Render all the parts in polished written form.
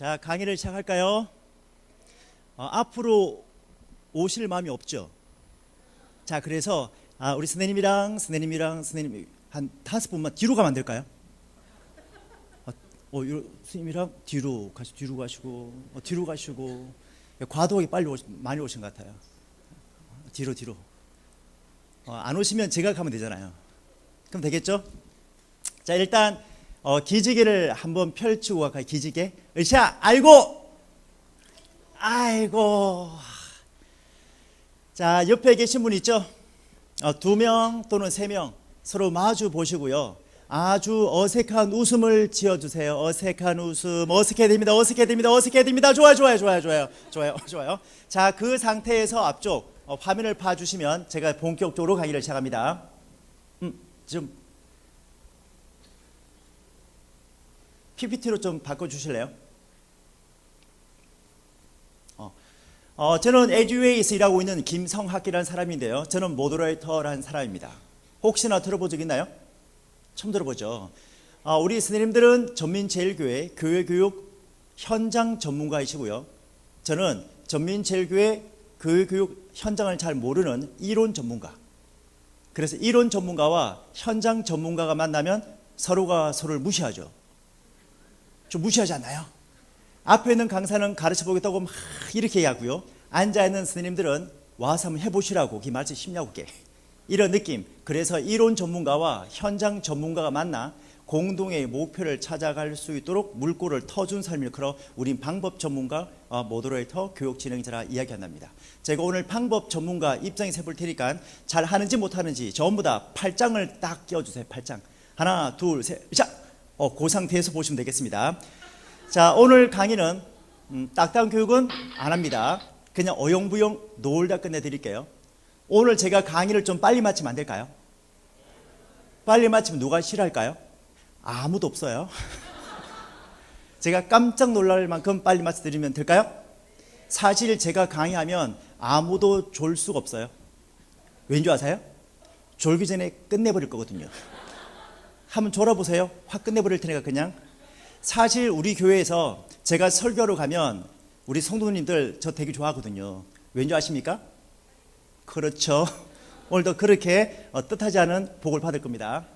자, 강의를 시작할까요? 앞으로 오실 마음이 없죠? 자, 그래서 우리 선생님이랑 선생님 한 5분만 뒤로 가면 안 될까요? 선생님이랑 뒤로 가시고 뒤로 가시고 과도하게 많이 오신 것 같아요. 뒤로 안 오시면 제가 가면 되잖아요. 그럼 되겠죠? 자, 일단 기지개를 한번 펼치고 갈까요? 기지개. 으쌰, 아이고. 자, 옆에 계신 분 있죠? 2명 또는 3명 서로 마주 보시고요. 아주 어색한 웃음을 지어주세요. 어색한 웃음. 어색해야 됩니다. 좋아요. 자, 그 상태에서 앞쪽 화면을 봐주시면 제가 본격적으로 강의를 시작합니다. 좀 PPT로 좀 바꿔주실래요? 저는 에듀웨이에서 일하고 있는 김성학이라는 사람인데요. 저는 모더레이터라는 사람입니다. 혹시나 들어본 적 있나요? 처음 들어보죠. 우리 선생님들은 전민제일교회 교회교육 현장 전문가이시고요. 저는 전민제일교회 교회교육 현장을 잘 모르는 이론 전문가. 그래서 이론 전문가와 현장 전문가가 만나면 서로가 서로를 무시하죠. 좀 무시하지 않나요? 앞에 있는 강사는 가르쳐 보겠다고 막 이렇게 얘기하고요. 앉아있는 선생님들은 와서 한번 해보시라고 그 말씀 심야국게 이런 느낌. 그래서 이론 전문가와 현장 전문가가 만나 공동의 목표를 찾아갈 수 있도록 물꼬를 터준 삶을 걸어 우린 방법 전문가, 모더레이터, 교육 진행자라 이야기한답니다. 제가 오늘 방법 전문가 입장에서 해볼 테니까 잘 하는지 못하는지 전부 다 8장을 딱 끼워주세요. 8장. 하나, 둘, 셋, 자, 그 상태에서 보시면 되겠습니다. 자, 오늘 강의는 딱딱한 교육은 안 합니다. 그냥 어영부영 놀다 끝내드릴게요. 오늘 제가 강의를 좀 빨리 마치면 안 될까요? 빨리 마치면 누가 싫어할까요? 아무도 없어요. 제가 깜짝 놀랄 만큼 빨리 마쳐드리면 될까요? 사실 제가 강의하면 아무도 졸 수가 없어요. 왠지 아세요? 졸기 전에 끝내버릴 거거든요. 한번 졸아보세요. 확 끝내버릴 테니까 그냥. 사실 우리 교회에서 제가 설교로 가면 우리 성도님들 저 되게 좋아하거든요. 왠지 아십니까? 그렇죠. 오늘도 그렇게 뜻하지 않은 복을 받을 겁니다.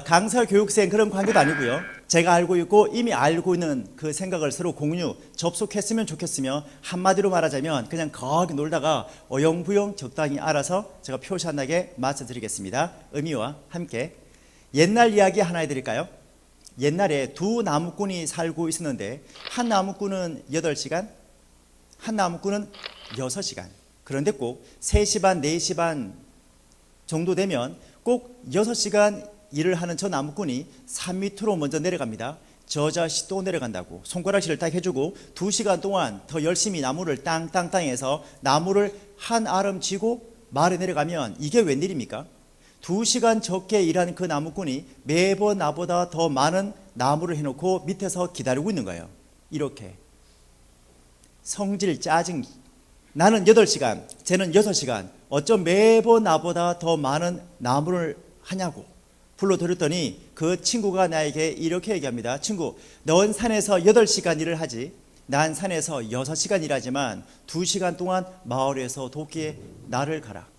강사 교육생 그런 관계도 아니고요. 제가 알고 있고 이미 알고 있는 그 생각을 서로 공유, 접속했으면 좋겠으며 한마디로 말하자면 그냥 거기 놀다가 어영부영 적당히 알아서 제가 표시한나게 맞춰드리겠습니다. 의미와 함께. 옛날 이야기 하나 해드릴까요? 옛날에 두 나무꾼이 살고 있었는데 한 나무꾼은 8시간, 한 나무꾼은 6시간. 그런데 꼭 3시 반, 4시 반 정도 되면 꼭 6시간 일을 하는 저 나무꾼이 산 밑으로 먼저 내려갑니다. 저 자식 또 내려간다고 손가락질을 딱 해주고 2시간 동안 더 열심히 나무를 땅땅땅해서 나무를 한 아름 지고 마을에 내려가면 이게 웬일입니까? 2시간 적게 일하는 그 나무꾼이 매번 나보다 더 많은 나무를 해놓고 밑에서 기다리고 있는 거예요. 이렇게 성질 짜증. 나는 8시간, 쟤는 6시간. 어쩜 매번 나보다 더 많은 나무를 하냐고 불러들였더니 그 친구가 나에게 이렇게 얘기합니다. 친구, 넌 산에서 8시간 일을 하지. 난 산에서 6시간 일하지만 2시간 동안 마을에서 도끼에 나를 가라.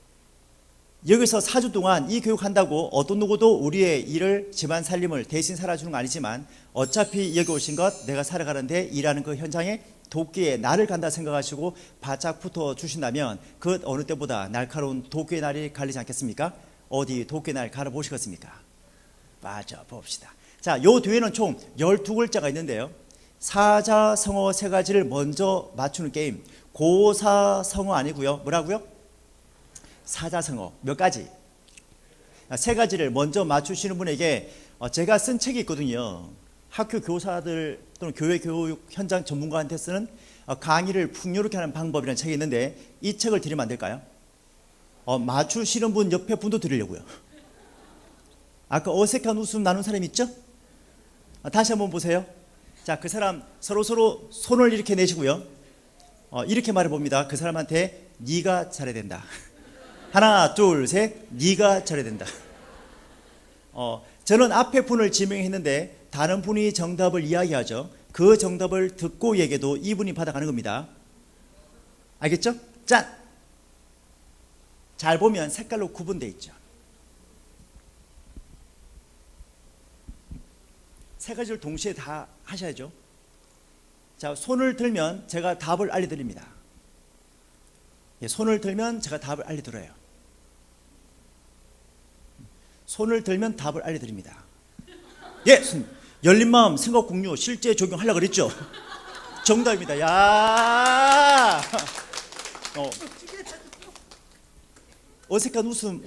여기서 4주 동안 이 교육한다고 어떤 누구도 우리의 일을 집안 살림을 대신 살아주는 건 아니지만 어차피 여기 오신 것 내가 살아가는데 일하는 그 현장에 도끼에 날을 간다 생각하시고 바짝 붙어 주신다면 그 어느 때보다 날카로운 도끼의 날이 갈리지 않겠습니까? 어디 도끼의 날 갈아보시겠습니까? 빠져봅시다. 자, 요 뒤에는 총 12글자가 있는데요. 사자성어 3가지를 먼저 맞추는 게임. 고사성어 아니고요. 뭐라고요? 사자성어 몇 가지? 3가지를 먼저 맞추시는 분에게 제가 쓴 책이 있거든요. 학교 교사들 또는 교회 교육 현장 전문가한테 쓰는 강의를 풍요롭게 하는 방법이라는 책이 있는데 이 책을 드리면 안 될까요? 맞추시는 분 옆에 분도 드리려고요. 아까 어색한 웃음 나눈 사람 있죠? 다시 한번 보세요. 자, 그 사람 서로 손을 이렇게 내시고요. 이렇게 말해봅니다. 그 사람한테 네가 잘해야 된다. 하나, 둘, 셋. 네가 잘해야 된다. 저는 앞에 분을 지명했는데 다른 분이 정답을 이야기하죠. 그 정답을 듣고 얘기해도 이분이 받아가는 겁니다. 알겠죠? 짠! 잘 보면 색깔로 구분되어 있죠. 세 가지를 동시에 다 하셔야죠. 자, 손을 들면 제가 답을 알려드립니다. 예, 손을 들면 제가 답을 알려드려요. 손을 들면 답을 알려드립니다. 예, 열린 마음 생각 공유 실제 적용하려고 그랬죠? 정답입니다. 야, 어색한 웃음.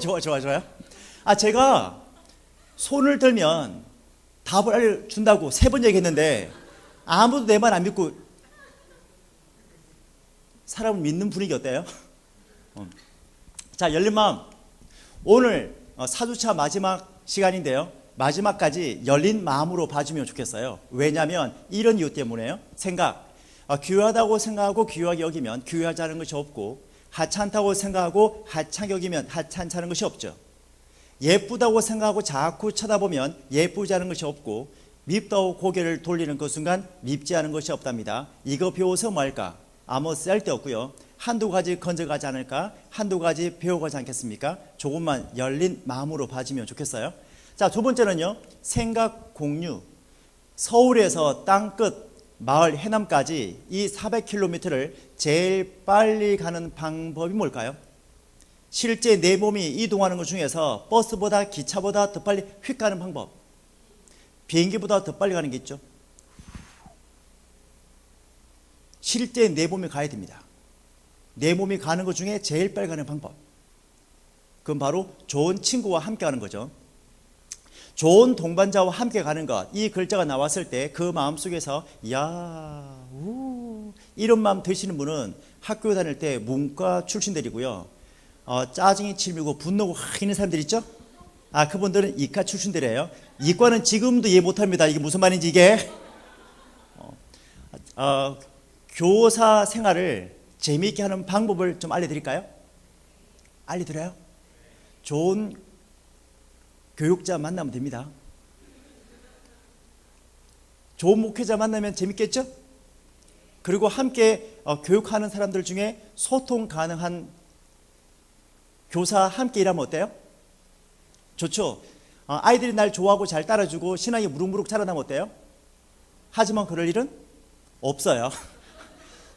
좋아요. 제가 손을 들면 답을 알려준다고 3번 얘기했는데 아무도 내 말 안 믿고 사람을 믿는 분위기 어때요? 자, 열린 마음. 오늘 4주차 마지막 시간인데요. 마지막까지 열린 마음으로 봐주면 좋겠어요. 왜냐하면 이런 이유 때문에요. 생각. 귀하다고 생각하고 귀하게 여기면 귀하지 않은 것이 없고, 하찮다고 생각하고 하찮게 여기면 하찮지 않은 것이 없죠. 예쁘다고 생각하고 자꾸 쳐다보면 예쁘지 않은 것이 없고, 밉다고 고개를 돌리는 그 순간 밉지 않은 것이 없답니다. 이거 배워서 뭐 할까? 아무 쓸데없고요. 한두 가지 건져가지 않을까? 한두 가지 배워가지 않겠습니까? 조금만 열린 마음으로 봐주면 좋겠어요. 자, 두 번째는요. 생각 공유. 서울에서 땅끝 마을 해남까지 이 400km를 제일 빨리 가는 방법이 뭘까요? 실제 내 몸이 이동하는 것 중에서 버스보다 기차보다 더 빨리 휙 가는 방법. 비행기보다 더 빨리 가는 게 있죠. 실제 내 몸이 가야 됩니다. 내 몸이 가는 것 중에 제일 빨리 가는 방법. 그건 바로 좋은 친구와 함께 가는 거죠. 좋은 동반자와 함께 가는 것. 이 글자가 나왔을 때 그 마음속에서 이런 마음 드시는 분은 학교 다닐 때 문과 출신들이고요. 짜증이 질밀고 분노가 확 있는 사람들 있죠? 그분들은 이과 출신들이에요. 이과는 지금도 이해 못합니다. 이게 무슨 말인지 이게. 교사 생활을 재미있게 하는 방법을 좀 알려드릴까요? 알려드려요? 좋은 교육자 만나면 됩니다. 좋은 목회자 만나면 재밌겠죠? 그리고 함께 교육하는 사람들 중에 소통 가능한 교사 함께 일하면 어때요? 좋죠? 아이들이 날 좋아하고 잘 따라주고 신앙이 무럭무럭 자라나면 어때요? 하지만 그럴 일은 없어요.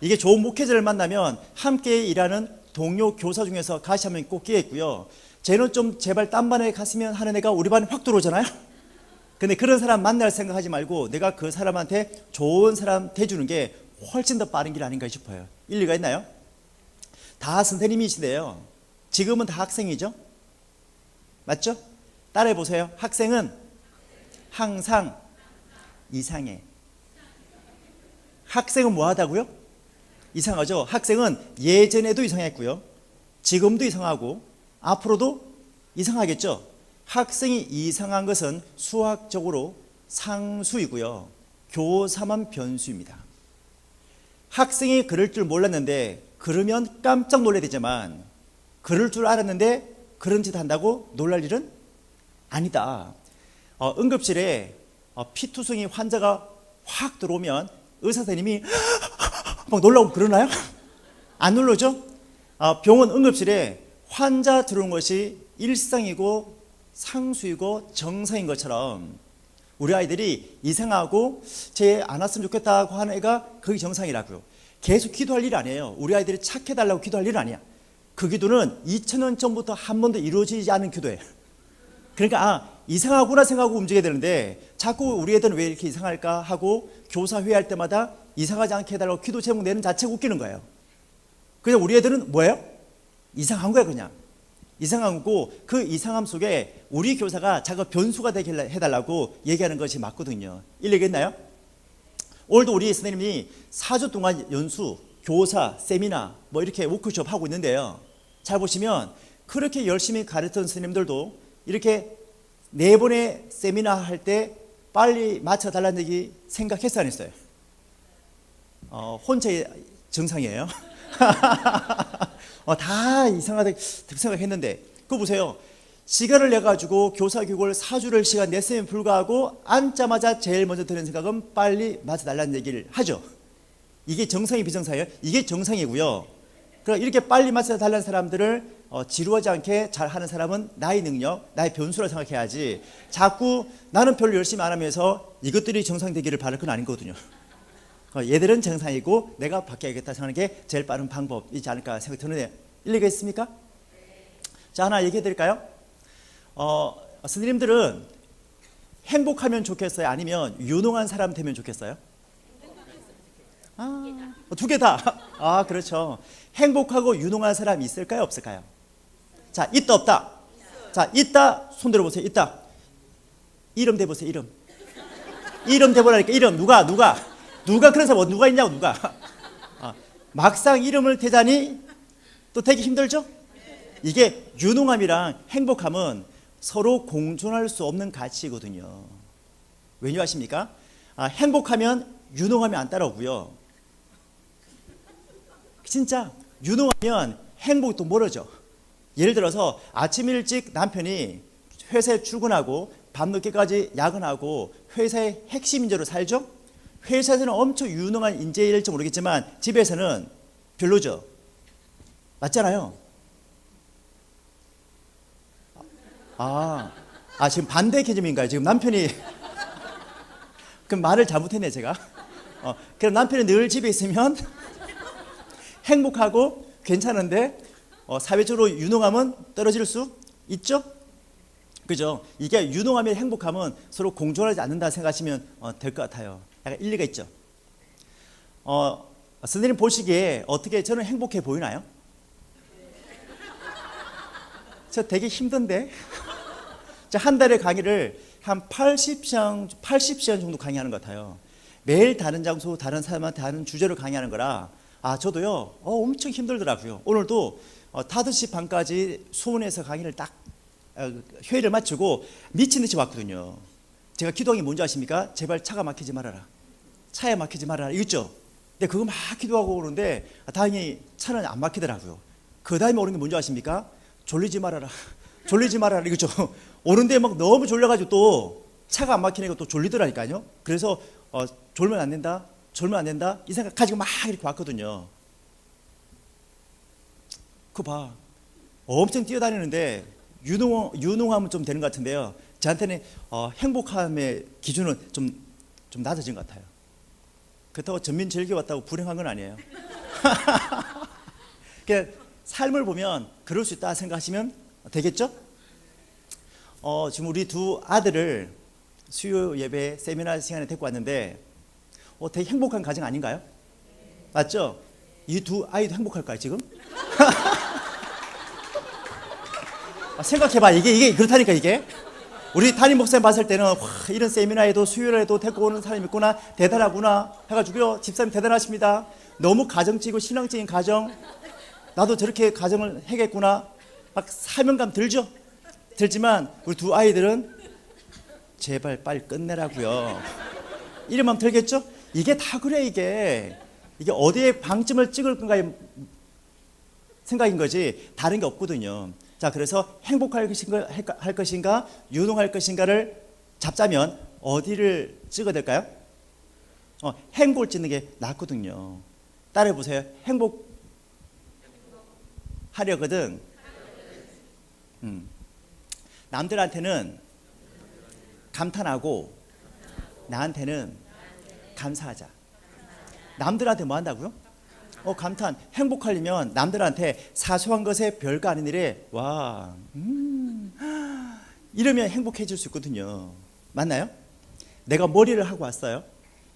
이게 좋은 목회자를 만나면 함께 일하는 동료 교사 중에서 가시 한 명이 꼭 끼어있고요. 쟤는 좀 제발 딴 반에 갔으면 하는 애가 우리 반에 확 들어오잖아요. 근데 그런 사람 만날 생각하지 말고 내가 그 사람한테 좋은 사람 돼주는 게 훨씬 더 빠른 길 아닌가 싶어요. 일리가 있나요? 다 선생님이신데요. 지금은 다 학생이죠? 맞죠? 따라해 보세요. 학생은 항상 이상해. 학생은 뭐 하다고요? 이상하죠? 학생은 예전에도 이상했고요. 지금도 이상하고 앞으로도 이상하겠죠? 학생이 이상한 것은 수학적으로 상수이고요. 교사만 변수입니다. 학생이 그럴 줄 몰랐는데 그러면 깜짝 놀라야 되지만 그럴 줄 알았는데 그런 짓 한다고 놀랄 일은 아니다. 응급실에 피투성이 환자가 확 들어오면 의사 선생님이 막 놀라고 그러나요? 안 놀라죠? 병원 응급실에 환자 들어온 것이 일상이고 상수이고 정상인 것처럼 우리 아이들이 이상하고 쟤 안 왔으면 좋겠다고 하는 애가 그게 정상이라고요. 계속 기도할 일이 아니에요. 우리 아이들이 착해달라고 기도할 일은 아니야. 그 기도는 2000년 전부터 한 번도 이루어지지 않은 기도예요. 그러니까 이상하구나 생각하고 움직여야 되는데 자꾸 우리 애들은 왜 이렇게 이상할까 하고 교사 회의할 때마다 이상하지 않게 해달라고 기도 제목 내는 자체가 웃기는 거예요. 그냥 우리 애들은 뭐예요? 이상한 거야 그냥. 이상한 거고 그 이상함 속에 우리 교사가 자꾸 변수가 되게 해달라고 얘기하는 것이 맞거든요. 일리겠나요? 오늘도 우리 선생님이 4주 동안 연수, 교사, 세미나 뭐 이렇게 워크숍 하고 있는데요. 잘 보시면 그렇게 열심히 가르쳤던 선생님들도 이렇게 4번의 세미나 할 때 빨리 맞춰달라는 얘기 생각했어요 안 했어요? 혼자 정상이에요. 다 이상하다 생각했는데 그거 보세요. 시간을 내가지고 교사 교육을 4주를 시간 냈음에 불구하고 앉자마자 제일 먼저 드는 생각은 빨리 맞아달라는 얘기를 하죠. 이게 정상이 비정상이에요? 이게 정상이고요. 그럼 이렇게 빨리 맞아달라는 사람들을 지루하지 않게 잘하는 사람은 나의 능력, 나의 변수라 생각해야지, 자꾸 나는 별로 열심히 안 하면서 이것들이 정상되기를 바랄 건 아닌 거거든요. 얘들은 정상이고 내가 바뀌어야겠다 생각하는 게 제일 빠른 방법이지 않을까 생각이 드는데 일리가 있습니까? 자, 하나 얘기해 드릴까요? 스님들은 행복하면 좋겠어요? 아니면 유능한 사람 되면 좋겠어요? 두 개 다. 그렇죠. 행복하고 유능한 사람이 있을까요? 없을까요? 자, 있다 없다? 자, 있다. 손 들어보세요. 있다. 이름 대보세요. 이름 대보라니까. 이름. 누가 그런 사람 누가 있냐고. 누가. 막상 이름을 대자니 또 되게 힘들죠? 이게 유능함이랑 행복함은 서로 공존할 수 없는 가치거든요. 왜냐 아십니까? 행복하면 유능함이 안 따라오고요. 진짜 유능하면 행복이 또 멀어져. 예를 들어서 아침 일찍 남편이 회사에 출근하고 밤늦게까지 야근하고 회사의 핵심 인재로 살죠? 회사에서는 엄청 유능한 인재일지 모르겠지만 집에서는 별로죠. 맞잖아요. 지금 반대 개념인가요? 지금 남편이 그럼 말을 잘못했네 제가. 그럼 남편이 늘 집에 있으면 행복하고 괜찮은데 사회적으로 유능함은 떨어질 수 있죠? 그죠? 이게 유능함이 행복함은 서로 공존하지 않는다 생각하시면 될 것 같아요. 약간 일리가 있죠. 선생님 보시기에 어떻게 저는 행복해 보이나요? 저 되게 힘든데. 한 달에 강의를 한 80시간 정도 강의하는 것 같아요. 매일 다른 장소, 다른 사람한테 다른 주제로 강의하는 거라 저도요 엄청 힘들더라고요. 오늘도 5시 반까지 수원에서 강의를 딱 회의를 마치고 미친 듯이 왔거든요. 제가 기도한 게 뭔지 아십니까? 제발 차가 막히지 말아라. 차에 막히지 말아라. 이거죠? 근데 그거 막 기도하고 오는데 다행히 차는 안 막히더라고요. 그 다음에 오는 게 뭔지 아십니까? 졸리지 말아라. 졸리지 말아라. 이거죠? 오는데 막 너무 졸려가지고 또 차가 안 막히니까 또 졸리더라니까요. 그래서 졸면 안 된다. 졸면 안 된다. 이 생각 가지고 막 이렇게 왔거든요. 그거 봐. 엄청 뛰어다니는데 유능하면 좀 되는 것 같은데요. 저한테는 행복함의 기준은 좀 낮아진 것 같아요. 그렇다고 전민 즐겨 왔다고 불행한 건 아니에요. 그러니까 삶을 보면 그럴 수 있다 생각하시면 되겠죠? 지금 우리 두 아들을 수요 예배 세미나 시간에 데리고 왔는데 되게 행복한 가정 아닌가요? 맞죠? 이 두 아이도 행복할까요 지금? 생각해봐. 이게 그렇다니까. 이게 우리 담임 목사님 봤을 때는 이런 세미나에도 수요일에도 데리고 오는 사람이 있구나, 대단하구나 해가지고요. 집사님 대단하십니다. 너무 가정적이고 신앙적인 가정, 나도 저렇게 가정을 해겠구나 막 사명감 들죠? 들지만 우리 두 아이들은 제발 빨리 끝내라고요. 이러면 들겠죠? 이게 다 그래. 이게 어디에 방점을 찍을 건가의 생각인 거지 다른 게 없거든요. 자, 그래서 행복할 것인가 유능할 것인가를 잡자면 어디를 찍어야 될까요? 행복을 찍는 게 낫거든요. 따라해 보세요. 행복하려거든. 남들한테는 감탄하고 나한테는 감사하자. 남들한테 뭐 한다고요? 감탄. 행복하려면 남들한테 사소한 것에 별거 아닌 일에 이러면 행복해질 수 있거든요. 맞나요? 내가 머리를 하고 왔어요.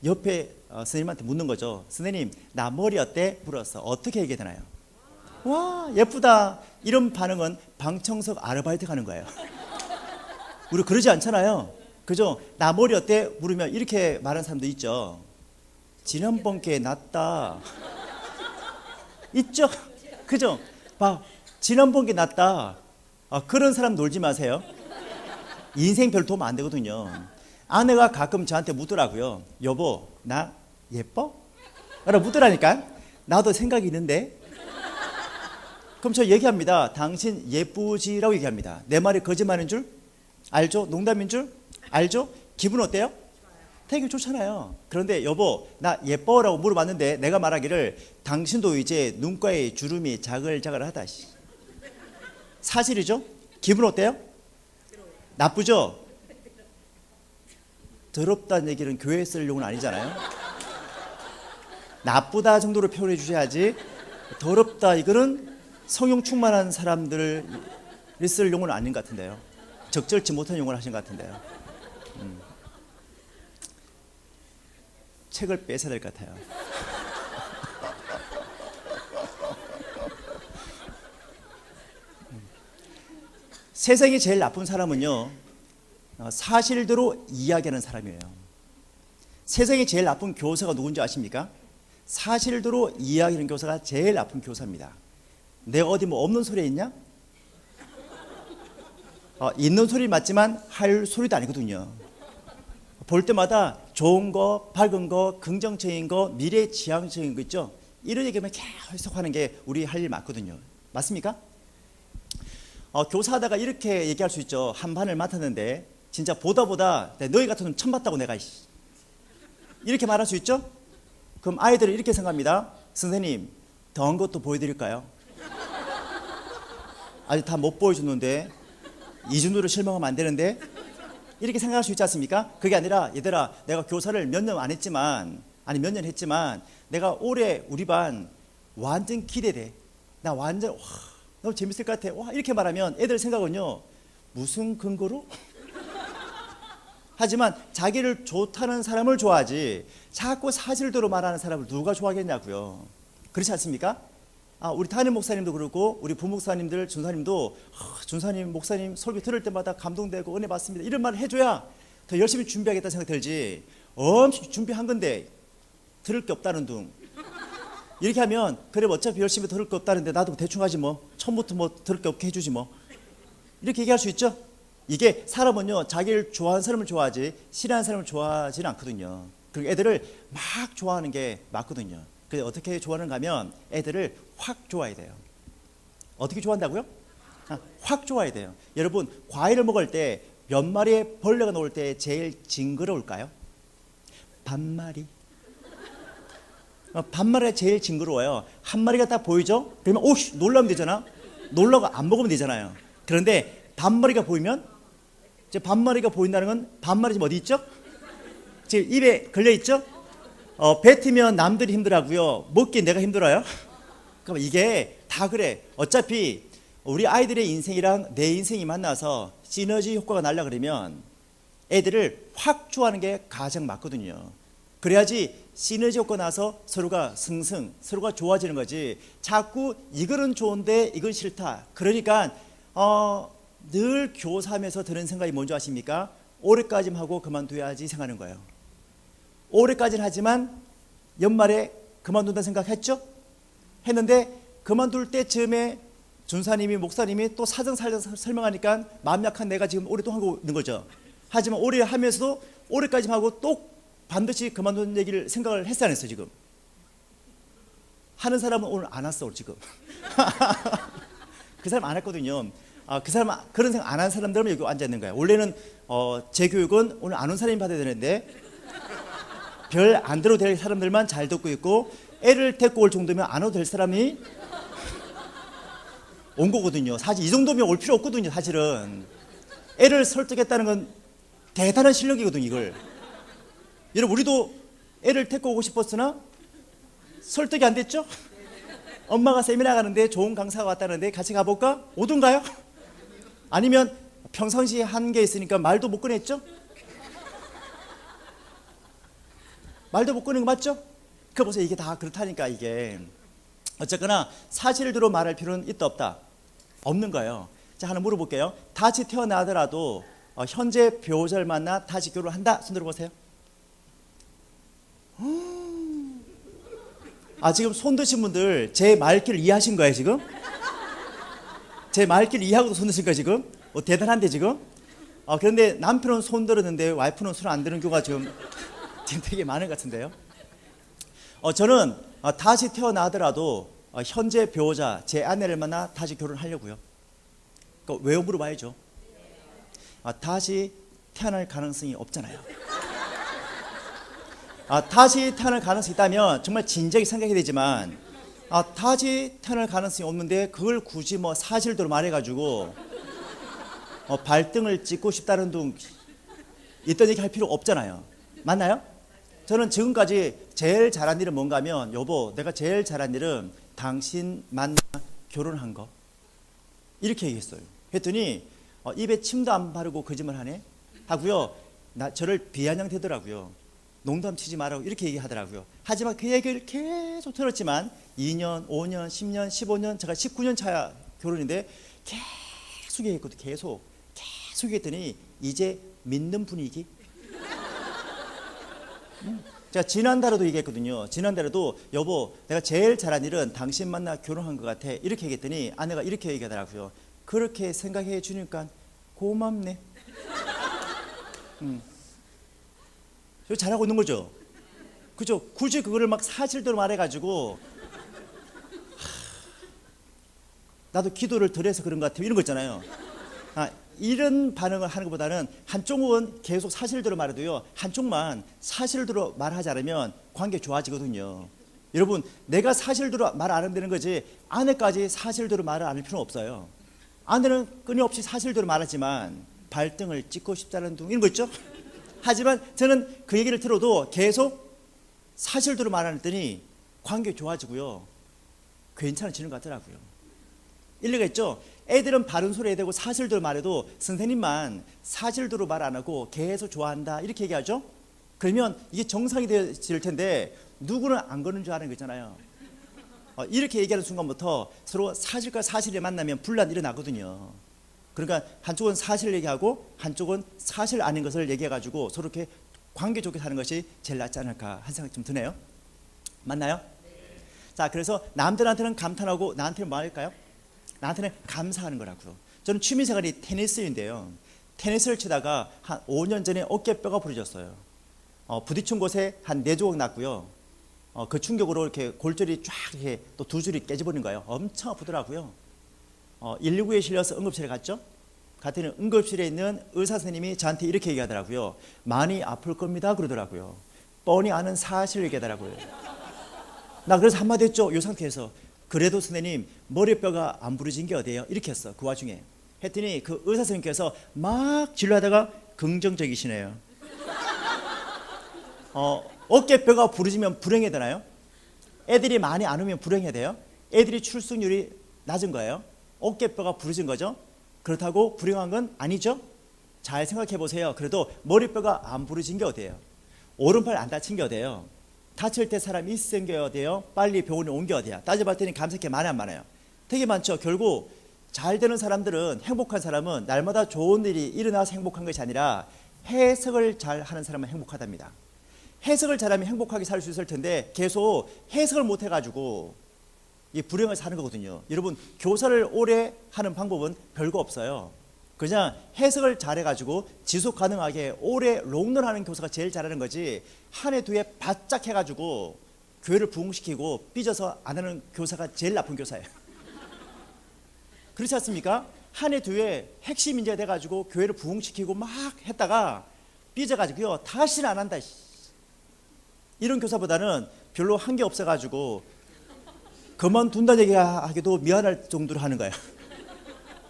옆에 선생님한테 묻는 거죠. 선생님, 나 머리 어때? 물었어. 어떻게 얘기해야 되나요? 와, 예쁘다. 이런 반응은 방청석 아르바이트 가는 거예요. 우리 그러지 않잖아요. 그죠? 나 머리 어때? 물으면 이렇게 말하는 사람도 있죠. 지난번 게 낫다. 있죠? 그죠? 지난번 게 낫다. 그런 사람 놀지 마세요. 인생 별 도움 안 되거든요. 아내가 가끔 저한테 묻더라고요. 여보, 나 예뻐? 라고 묻더라니까. 나도 생각이 있는데. 그럼 저 얘기합니다. 당신 예쁘지라고 얘기합니다. 내 말이 거짓말인 줄 알죠? 농담인 줄 알죠? 기분 어때요? 되게 좋잖아요. 그런데 여보 나 예뻐라고 물어봤는데 내가 말하기를 당신도 이제 눈가에 주름이 자글자글하다. 사실이죠? 기분 어때요? 나쁘죠? 더럽다는 얘기는 교회에 쓸 용은 아니잖아요. 나쁘다 정도로 표현해 주셔야지 더럽다 이거는 성령 충만한 사람들을 쓸 용은 아닌 것 같은데요. 적절치 못한 용어를 하신 것 같은데요. 책을 뺏어야 될 것 같아요. 세상에 제일 나쁜 사람은요, 사실대로 이야기하는 사람이에요. 세상에 제일 나쁜 교사가 누군지 아십니까? 사실대로 이야기하는 교사가 제일 나쁜 교사입니다. 내가 어디 뭐 없는 소리 있냐? 있는 소리 맞지만 할 소리도 아니거든요. 볼 때마다 좋은 거, 밝은 거, 긍정적인 거, 미래지향적인 거 있죠? 이런 얘기만 계속 하는 게 우리 할 일 맞거든요. 맞습니까? 교사하다가 이렇게 얘기할 수 있죠. 한 반을 맡았는데 진짜 보다 너희 같은 놈 처음 봤다고 내가 이렇게 말할 수 있죠? 그럼 아이들은 이렇게 생각합니다. 선생님 더한 것도 보여드릴까요? 아직 다 못 보여줬는데 이 정도로 실망하면 안 되는데 이렇게 생각할 수 있지 않습니까? 그게 아니라 얘들아 내가 교사를 몇 년 안 했지만 몇 년 했지만 내가 올해 우리 반 완전 기대돼. 나 완전 와 너무 재밌을 것 같아. 와 이렇게 말하면 애들 생각은요 무슨 근거로? 하지만 자기를 좋다는 사람을 좋아하지 자꾸 사실대로 말하는 사람을 누가 좋아하겠냐고요. 그렇지 않습니까? 우리 담임 목사님도 그렇고 우리 부목사님들 준사님도 준사님 목사님 설교 들을 때마다 감동되고 은혜 받습니다 이런 말을 해줘야 더 열심히 준비하겠다는 생각이 들지 엄청 준비한 건데 들을 게 없다는 둥 이렇게 하면 그래 어차피 열심히 들을 게 없다는데 나도 대충 하지 뭐 처음부터 뭐 들을 게 없게 해주지 뭐 이렇게 얘기할 수 있죠. 이게 사람은요 자기를 좋아하는 사람을 좋아하지 싫어하는 사람을 좋아하지는 않거든요. 그리고 애들을 막 좋아하는 게 맞거든요. 그래서 어떻게 좋아하는가 하면 애들을 확 좋아해야 돼요. 어떻게 좋아한다고요? 확 좋아해야 돼요. 여러분 과일을 먹을 때 몇 마리의 벌레가 나올 때 제일 징그러울까요? 반마리. 반마리가 제일 징그러워요. 한 마리가 딱 보이죠? 그러면 오씨 놀라면 되잖아. 놀라고 안 먹으면 되잖아요. 그런데 반마리가 보이면 이제 반마리가 보인다는 건 반마리 지금 어디 있죠? 지금 입에 걸려 있죠? 뱉으면 남들이 힘들어하고요. 먹기 내가 힘들어요. 그럼 이게 다 그래. 어차피 우리 아이들의 인생이랑 내 인생이 만나서 시너지 효과가 날라 그러면 애들을 확 좋아하는 게 가장 맞거든요. 그래야지 시너지 효과 나서 서로가 서로가 좋아지는 거지. 자꾸 이거는 좋은데 이건 싫다. 그러니까 늘 교사하면서 드는 생각이 뭔지 아십니까? 올해까지만 하고 그만둬야지 생각하는 거예요. 올해까지는 하지만 연말에 그만둔다 생각했죠? 했는데 그만둘 때쯤에 준사님이 목사님이 또 사정사정 설명하니까 마음 약한 내가 지금 올해 또 하고 있는 거죠. 하지만 올해 하면서도 올해까지만 하고 또 반드시 그만두는 얘기를 생각을 했어야 했어요. 지금 하는 사람은 오늘 안 왔어 지금. 그 사람 안 했거든요. 그 사람 그런 생각 안 한 사람들은 여기 앉아 있는 거예요. 원래는 제 교육은 오늘 안 온 사람이 받아야 되는데 별 안 들어도 될 사람들만 잘 듣고 있고 애를 데리고 올 정도면 안 와도 될 사람이 온 거거든요. 사실 이 정도면 올 필요 없거든요. 사실은 애를 설득했다는 건 대단한 실력이거든요. 이걸 여러분 우리도 애를 데리고 오고 싶었으나 설득이 안 됐죠? 엄마가 세미나 가는데 좋은 강사가 왔다는데 같이 가볼까? 오든가요? 아니면 평상시에 한 게 있으니까 말도 못 꺼냈죠? 말도 못 꺼낸 거 맞죠? 그 보세요. 이게 다 그렇다니까. 이게 어쨌거나 사실대로 말할 필요는 있다 없다? 없는 거예요. 자 하나 물어볼게요. 다시 태어나더라도 현재 배우자를 만나 다시 결혼한다. 손 들어보세요. 지금 손 드신 분들 제 말귀를 이해하신 거예요 지금? 제 말귀를 이해하고도 손 드신 거예요 지금? 대단한데 지금? 그런데 남편은 손 들었는데 와이프는 손 안 드는 경우가 지금 되게 많은 것 같은데요. 저는 다시 태어나더라도 현재 배우자 제 아내를 만나 다시 결혼하려고요? 왜 물어봐야죠? 다시 태어날 가능성이 없잖아요. 다시 태어날 가능성이 있다면 정말 진지하게 생각해야 되지만 다시 태어날 가능성이 없는데 그걸 굳이 뭐 사실대로 말해가지고 발등을 찍고 싶다는 둥 있던 얘기 할 필요 없잖아요. 맞나요? 저는 지금까지 제일 잘한 일은 뭔가 하면 여보 내가 제일 잘한 일은 당신 만나 결혼한 거 이렇게 얘기했어요. 했더니 입에 침도 안 바르고 거짓말 하네 하고요. 저를 비아냥대더라고요. 농담 치지 말라고 이렇게 얘기하더라고요. 하지만 그 얘기를 계속 들었지만 2년, 5년, 10년, 15년 제가 19년 차 결혼인데 계속 얘기했거든요. 계속 얘기했더니 이제 믿는 분위기. 제가 지난달에도 얘기했거든요. 지난달에도 여보 내가 제일 잘한 일은 당신 만나 결혼한 것 같아 이렇게 얘기했더니 아내가 이렇게 얘기하더라고요. 그렇게 생각해 주니까 고맙네. 잘하고 있는 거죠. 그죠? 굳이 그거를 막 사실대로 말해가지고 나도 기도를 덜 해서 그런 것 같아요 이런 거 있잖아요. 이런 반응을 하는 것보다는 한쪽은 계속 사실대로 말해도요 한쪽만 사실대로 말하지 않으면 관계 좋아지거든요. 여러분 내가 사실대로 말 안 하면 되는 거지 아내까지 사실대로 말을 안 할 필요는 없어요. 아내는 끊임없이 사실대로 말하지만 발등을 찍고 싶다는 둥 이런 거 있죠. 하지만 저는 그 얘기를 들어도 계속 사실대로 말하더니 관계 좋아지고요 괜찮아지는 것 같더라고요. 일리가 있죠. 애들은 바른 소리 해야 되고 사실대로 말해도 선생님만 사실대로 말 안 하고 계속 좋아한다 이렇게 얘기하죠. 그러면 이게 정상이 되어질 텐데 누구는 안 그러는 줄 아는 거 있잖아요. 이렇게 얘기하는 순간부터 서로 사실과 사실이 만나면 분란이 일어나거든요. 그러니까 한쪽은 사실 얘기하고 한쪽은 사실 아닌 것을 얘기해가지고 서로 이렇게 관계 좋게 사는 것이 제일 낫지 않을까 한 생각이 좀 드네요. 맞나요? 네. 자, 그래서 남들한테는 감탄하고 나한테는 뭐 할까요? 나한테는 감사하는 거라고요. 저는 취미생활이 테니스인데요. 테니스를 치다가 한 5년 전에 어깨뼈가 부러졌어요. 부딪힌 곳에 한 4조각 났고요. 그 충격으로 이렇게 골절이 쫙 이렇게 또 두 줄이 깨져버린 거예요. 엄청 아프더라고요. 119에 실려서 응급실에 갔죠. 갔더니 응급실에 있는 의사 선생님이 저한테 이렇게 얘기하더라고요. 많이 아플 겁니다 그러더라고요. 뻔히 아는 사실을 얘기하더라고요. 나 그래서 한마디 했죠. 이 상태에서 그래도 선생님 머리뼈가 안 부러진 게 어디예요? 이렇게 했어. 그 와중에 했더니 그 의사 선생님께서 막 진료하다가 긍정적이시네요. 어깨뼈가 부러지면 불행해야 되나요? 애들이 많이 안 오면 불행해야 돼요? 애들이 출생률이 낮은 거예요. 어깨뼈가 부러진 거죠. 그렇다고 불행한 건 아니죠. 잘 생각해 보세요. 그래도 머리뼈가 안 부러진 게 어디예요? 오른팔 안 다친 게 어디예요? 다칠 때 사람이 생겨야 돼요? 빨리 병원에 옮겨야 돼요? 따져봤더니 감사할 게 많이 안 많아요? 되게 많죠. 결국 잘 되는 사람들은 행복한 사람은 날마다 좋은 일이 일어나서 행복한 것이 아니라 해석을 잘 하는 사람은 행복하답니다. 해석을 잘하면 행복하게 살 수 있을 텐데 계속 해석을 못 해가지고 이 불행을 사는 거거든요. 여러분 교사를 오래 하는 방법은 별거 없어요. 그냥 해석을 잘해가지고 지속 가능하게 오래 롱런하는 교사가 제일 잘하는 거지 한 해 두 해 바짝 해가지고 교회를 부흥시키고 삐져서 안 하는 교사가 제일 나쁜 교사예요. 그렇지 않습니까? 한 해 두 해 핵심 인재가 돼가지고 교회를 부흥시키고 막 했다가 삐져가지고요 다시는 안 한다. 이런 교사보다는 별로 한 게 없어가지고 그만둔다는 얘기하기도 미안할 정도로 하는 거예요.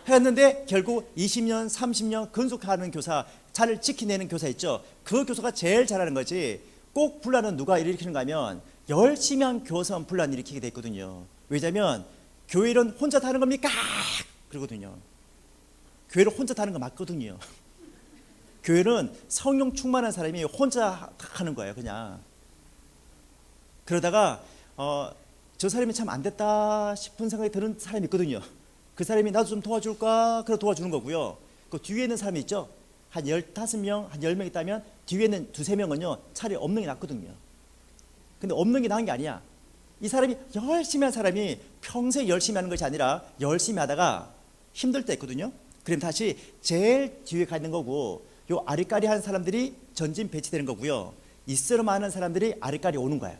했는데 결국 20년, 30년 근속하는 교사, 잘 지켜내는 교사 있죠. 그 교사가 제일 잘하는 거지. 꼭 분란은 누가 일으키는가 하면 열심히 한 교사만 분란 일으키게 돼 있거든요. 왜냐하면 교회는 혼자 타는 겁니까? 그러거든요. 교회를 혼자 타는 거 맞거든요. 교회는 성령 충만한 사람이 혼자 하는 거예요. 그냥. 그러다가 저 사람이 참 안 됐다 싶은 생각이 드는 사람이 있거든요. 그 사람이 나도 좀 도와줄까? 그래 도와주는 거고요. 그 뒤에 있는 사람이 있죠. 한 15명, 한 10명 있다면 뒤에 있는 두세 명은요. 차라리 없는 게 낫거든요. 근데 없는 게 나은 게 아니야. 이 사람이 열심히 한 사람이 평생 열심히 하는 것이 아니라 열심히 하다가 힘들 때 있거든요. 그럼 다시 제일 뒤에 가 있는 거고 요 아리까리 하는 사람들이 전진 배치되는 거고요. 있으러 많은 사람들이 아리까리 오는 거예요.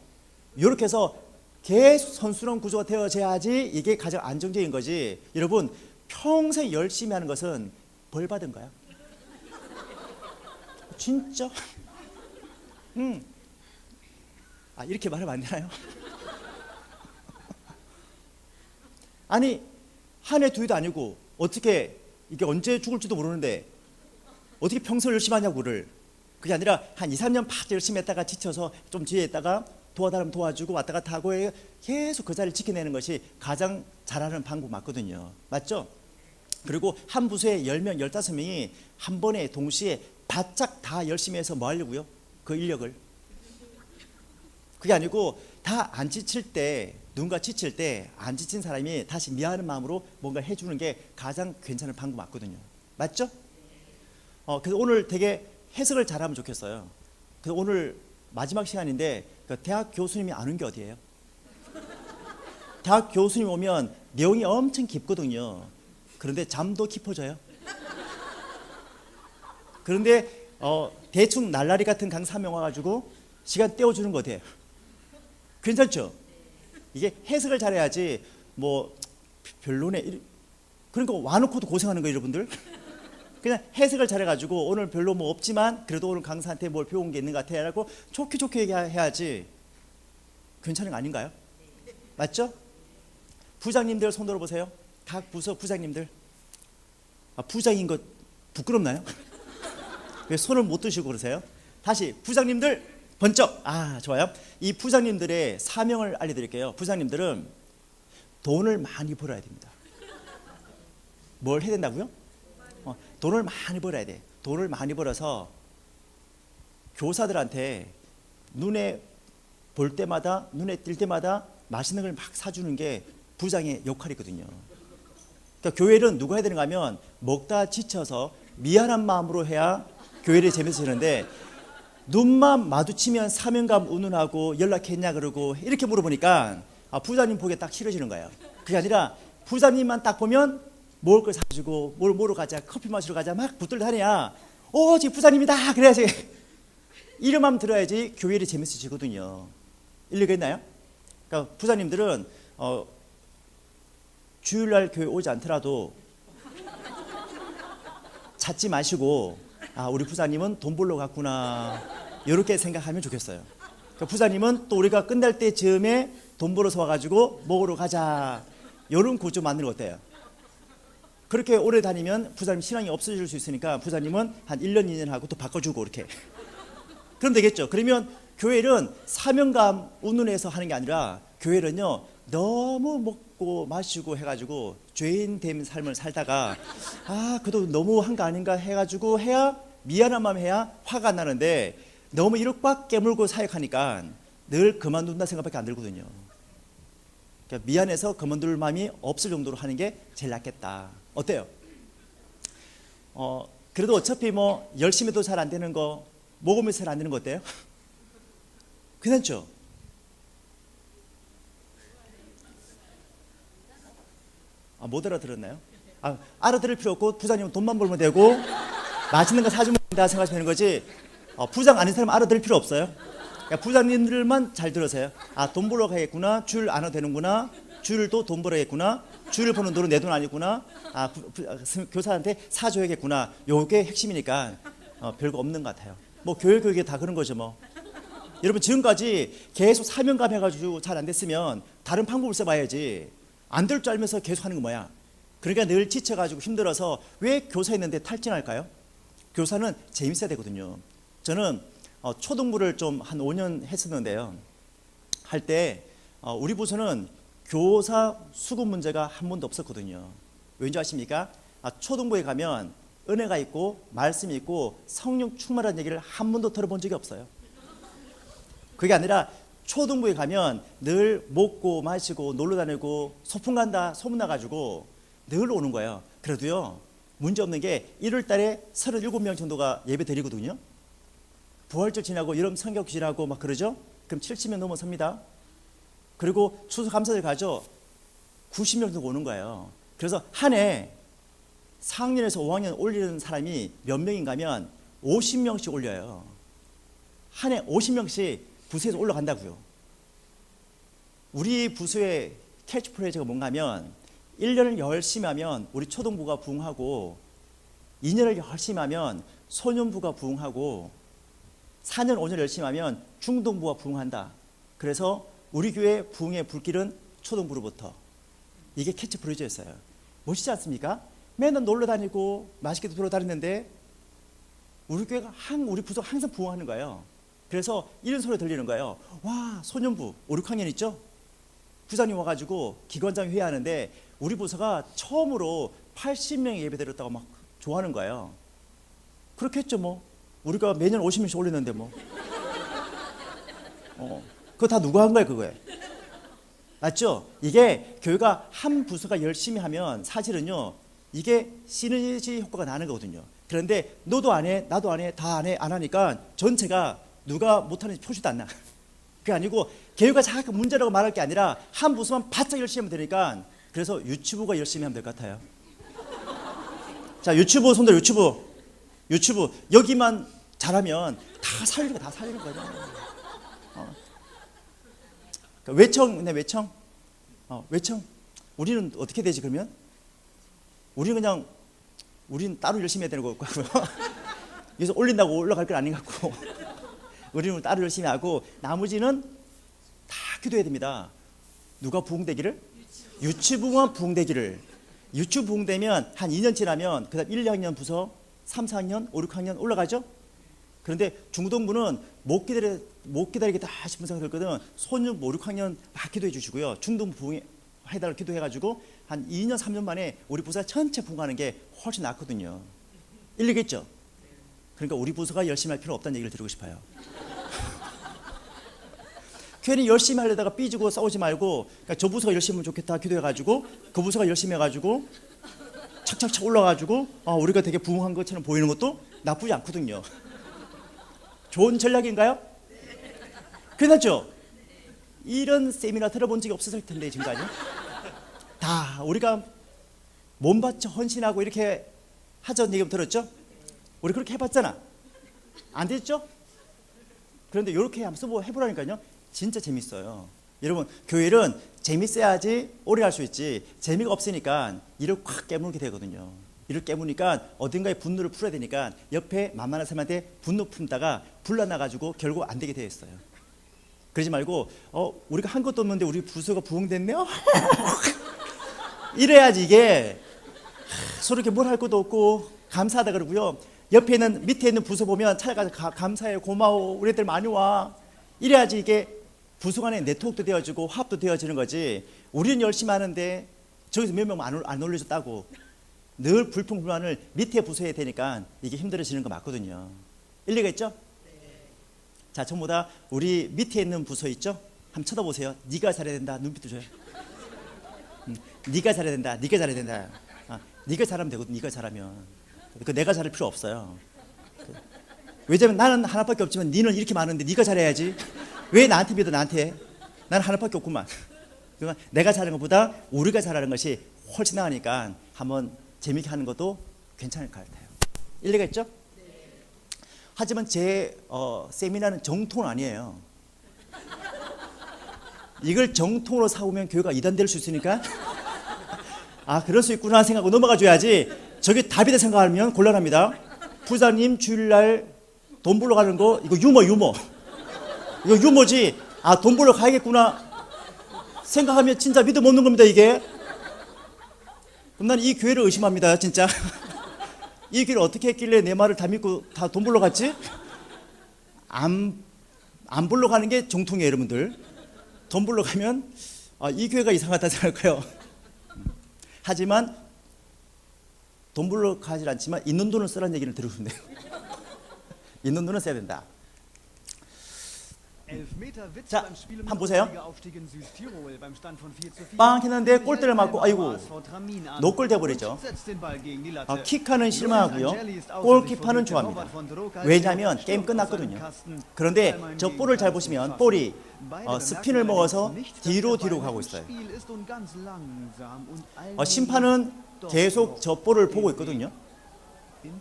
이렇게 해서 계속 선순환 구조가 되어져야지 이게 가장 안정적인 거지. 여러분, 평생 열심히 하는 것은 벌 받은 거야. 진짜? 이렇게 말하면 안 되나요? 아니, 한 해 두 해도 아니고 어떻게 이게 언제 죽을지도 모르는데 어떻게 평생 열심히 하냐고를. 그게 아니라 한 2, 3년 팍 열심히 했다가 지쳐서 좀 뒤에 있다가 도와달라면 도와주고 왔다 갔다 하고 계속 그 자리를 지켜내는 것이 가장 잘하는 방법 맞거든요. 맞죠? 그리고 한 부서에 10명, 15명이 한 번에 동시에 바짝 다 열심히 해서 뭐 하려고요? 그 인력을. 그게 아니고 다 안 지칠 때, 누군가 지칠 때 안 지친 사람이 다시 미안한 마음으로 뭔가 해주는 게 가장 괜찮은 방법 맞거든요. 맞죠? 그래서 오늘 되게 해석을 잘하면 좋겠어요. 그래서 오늘 마지막 시간인데 그 대학 교수님이 안 온 게 어디예요? 대학 교수님 오면 내용이 엄청 깊거든요. 그런데 잠도 깊어져요. 그런데 대충 날라리 같은 강사 한 명 와가지고 시간 떼어주는 거 어때요? 괜찮죠? 이게 해석을 잘해야지 뭐 별로네. 그러니까 와놓고도 고생하는 거예요, 여러분들. 그냥 해석을 잘해가지고 오늘 별로 뭐 없지만 그래도 오늘 강사한테 뭘 배운 게 있는 것 같아라고 좋게 좋게 얘기해야지 괜찮은 거 아닌가요? 맞죠? 부장님들 손 들어보세요. 각 부서 부장님들. 부장인 거 부끄럽나요? 왜 손을 못 드시고 그러세요? 다시 부장님들 번쩍. 좋아요. 이 부장님들의 사명을 알려드릴게요. 부장님들은 돈을 많이 벌어야 됩니다. 뭘 해야 된다고요? 돈을 많이 벌어야 돼. 돈을 많이 벌어서 교사들한테 눈에 볼 때마다, 눈에 띌 때마다 맛있는 걸 막 사주는 게 부장의 역할이거든요. 그러니까 교회는 누가 해야 되는가 하면 먹다 지쳐서 미안한 마음으로 해야 교회를 재밌어지는데 눈만 마주치면 사명감 운운하고 연락했냐 그러고 이렇게 물어보니까 부장님 보기에 딱 싫어지는 거예요. 그게 아니라 부장님만 딱 보면 먹을 걸 사주고 뭘 먹으러 가자, 커피 마시러 가자 막 붙들고 다니냐. 지금 부장님이다 그래야지. 이름만 들어야지 교회를 재밌어지거든요. 일리가 있나요? 그러니까 부장님들은 주일날 교회 오지 않더라도 찾지 마시고 우리 부장님은 돈 벌러 갔구나 이렇게 생각하면 좋겠어요. 그러니까 부장님은 또 우리가 끝날 때쯤에 돈 벌어서 와가지고 먹으러 가자 이런 구조 만드는 거 어때요? 그렇게 오래 다니면 부장님 신앙이 없어질 수 있으니까 부장님은 한 1년, 2년 하고 또 바꿔주고 이렇게. 그럼 되겠죠. 그러면 교회는 사명감 운운해서 하는 게 아니라 교회는요 너무 먹고 마시고 해가지고 죄인 된 삶을 살다가 그래도 너무 한 거 아닌가 해가지고 해야 미안한 마음 해야 화가 안 나는데 너무 이렇게 꽉 깨물고 사역하니까 늘 그만둔다 생각밖에 안 들거든요. 그러니까 미안해서 그만둘 마음이 없을 정도로 하는 게 제일 낫겠다. 어때요? 그래도 어차피 뭐 열심히 해도 잘 안 되는 거 먹으면서 잘 안 되는 거 어때요? 괜찮죠? 못 알아들었나요? 알아들을 필요 없고 부장님은 돈만 벌면 되고 맛있는 거 사주면 된다 생각하시면 되는 거지 부장 아닌 사람 알아들을 필요 없어요. 그러니까 부장님들만 잘 들으세요. 돈 벌러 가야겠구나. 줄 안 해도 되는구나. 줄도 돈 벌어야겠구나. 줄을 버는 돈은 내 돈 아니구나. 교사한테 사줘야겠구나. 요게 핵심이니까 별거 없는 것 같아요. 뭐 교육이 다 그런 거죠 뭐. 여러분 지금까지 계속 사명감 해가지고 잘 안 됐으면 다른 방법을 써봐야지. 안 될 줄 알면서 계속 하는 거 뭐야? 그러니까 늘 지쳐가지고 힘들어서 왜 교사했는데 탈진할까요? 교사는 재밌어야 되거든요. 저는 초등부를 좀 한 5년 했었는데요. 할 때 우리 부서는 교사 수급 문제가 한 번도 없었거든요. 왠지 아십니까? 초등부에 가면 은혜가 있고 말씀이 있고 성령 충만한 얘기를 한 번도 들어본 적이 없어요. 그게 아니라 초등부에 가면 늘 먹고 마시고 놀러 다니고 소풍 간다 소문나가지고 늘 오는 거예요. 그래도요 문제 없는 게 1월 달에 37명 정도가 예배 드리거든요. 부활절 지나고 여름 성경 지나고 막 그러죠. 그럼 70명 넘어섭니다. 그리고 추수감사절 가죠. 90명 정도 오는 거예요. 그래서 한 해 4학년에서 5학년 올리는 사람이 몇 명인가 하면 50명씩 올려요. 한 해 50명씩 부서에서 올라간다고요. 우리 부서의 캐치프레이즈가 뭔가 하면 1년을 열심히 하면 우리 초등부가 부흥하고 2년을 열심히 하면 소년부가 부흥하고 4년 5년 열심히 하면 중등부가 부흥한다. 그래서 우리 교회 부흥의 불길은 초등부로부터. 이게 캐치프레이즈였어요. 멋있지 않습니까? 맨날 놀러 다니고 맛있게도 돌아다니는데 우리 교회가 우리 부서가 항상 부흥하는 거예요. 그래서 이런 소리 들리는 거예요. 와, 소년부 5, 6학년 있죠? 부장님 와가지고 기관장 회의하는데 우리 부서가 처음으로 80명의 예배 드렸다고 막 좋아하는 거예요. 그렇겠죠 뭐. 우리가 매년 50명씩 올리는데 뭐. 그거 다 누가 한 거야 그거에. 맞죠? 이게 교회가 한 부서가 열심히 하면 사실은요 이게 시너지 효과가 나는 거거든요. 그런데 너도 안 해, 나도 안 해, 다 안 해, 안 하니까 전체가 누가 못하는지 표시도 안 나. 그게 아니고 교회가 자꾸 문제라고 말할 게 아니라 한 부서만 바짝 열심히 하면 되니까. 그래서 유치부가 열심히 하면 될 것 같아요. 자, 유치부 손들, 유치부 여기만 잘하면 다 살리는 거, 다 살리는 거죠. 외청, 외청. 우리는 어떻게 되지 그러면? 우리는 따로 열심히 해야 되는 것 같고요. 그래서 올린다고 올라갈 건 아닌 것 같고. 우리는 따로 열심히 하고 나머지는 다 기도해야 됩니다. 누가 부흥되기를? 유치부만 부흥되기를. 유치부 부흥되면 한 2년 지나면 그 다음 1, 2학년 부서 3, 4학년, 5, 6학년 올라가죠? 그런데 중등부는 못 기다리겠다 싶은 생각이 들거든. 소년부 5, 6학년 막 기도해 주시고요. 중등부 부흥해달라고 기도해가지고 한 2년, 3년 만에 우리 부서 전체 부흥하는 게 훨씬 낫거든요. 일리겠죠? 그러니까 우리 부서가 열심히 할 필요 없다는 얘기를 드리고 싶어요. 괜히 열심히 하려다가 삐지고 싸우지 말고 그러니까 저 부서가 열심히 하면 좋겠다 기도해가지고 그 부서가 열심히 해가지고 착착착 올라가지고 우리가 되게 부흥한 것처럼 보이는 것도 나쁘지 않거든요. 좋은 전략인가요? 괜찮죠? 이런 세미나 들어본 적이 없었을 텐데 지금까지 다 우리가 몸 바쳐 헌신하고 이렇게 하자는 얘기 들었죠? 우리 그렇게 해봤잖아. 안 됐죠? 그런데 이렇게 한번 해보라니까요. 진짜 재밌어요. 여러분 교회는 재밌어야지 오래 할 수 있지 재미가 없으니까 이를 확 깨물게 되거든요. 이를 깨무니까 어딘가에 분노를 풀어야 되니까 옆에 만만한 사람한테 분노 품다가 불러나가지고 결국 안 되게 되어 있어요. 그러지 말고 우리가 한 것도 없는데 우리 부서가 부흥됐네요. 이래야지 이게 서로 이렇게 뭘 할 것도 없고 감사하다 그러고요. 옆에 있는 밑에 있는 부서 보면 찾아가서 감사해 고마워 우리 애들 많이 와. 이래야지 이게 부서 간에 네트워크도 되어지고 화합도 되어지는 거지. 우리는 열심히 하는데 저기서 몇 명 안 올려줬다고 늘 불평불만을 밑에 부서에 되니까 이게 힘들어지는 거 맞거든요. 일리가 있죠? 자, 전부 다 우리 밑에 있는 부서 있죠? 한번 쳐다보세요. 네가 잘해야 된다. 눈빛도 줘요. 네가 잘해야 된다. 네가 잘해야 된다. 네가 잘하면 되거든. 네가 잘하면. 내가 잘할 필요 없어요. 왜냐면 나는 하나밖에 없지만 너는 이렇게 많은데 네가 잘해야지. 왜 나한테 믿어 나한테. 나는 하나밖에 없구만. 그러니까 내가 잘하는 것보다 우리가 잘하는 것이 훨씬 나으니까 한번 재미있게 하는 것도 괜찮을 것 같아요. 일리가 있죠? 하지만 제 세미나는 정통은 아니에요. 이걸 정통으로 사오면 교회가 이단될 수 있으니까 그럴 수 있구나 생각하고 넘어가 줘야지. 저게 답이다 생각하면 곤란합니다. 부장님 주일날 돈 벌러 가는 거 이거 유머 이거 유머지. 돈 벌러 가야겠구나 생각하면 진짜 믿음 없는 겁니다 이게. 그럼 난 이 교회를 의심합니다 진짜. 이 교회를 어떻게 했길래 내 말을 다 믿고 다 돈 벌러 갔지? 안 벌러 가는 게 정통이에요 여러분들. 돈 벌러 가면 이 교회가 이상하다 생각할 거예요. 하지만 돈 벌러 가지 않지만 있는 돈을 쓰라는 얘기를 들으시면 돼요. 있는 돈은 써야 된다. 자, 한번 보세요. 빵 했는데 골대를 맞고 아이고 노골 돼버리죠. 킥하는 실망하고요. 골키퍼는 좋아합니다. 왜냐하면 게임 끝났거든요. 그런데 저 볼을 잘 보시면 볼이 스핀을 먹어서 뒤로 가고 있어요. 심판은 계속 저 볼을 보고 있거든요.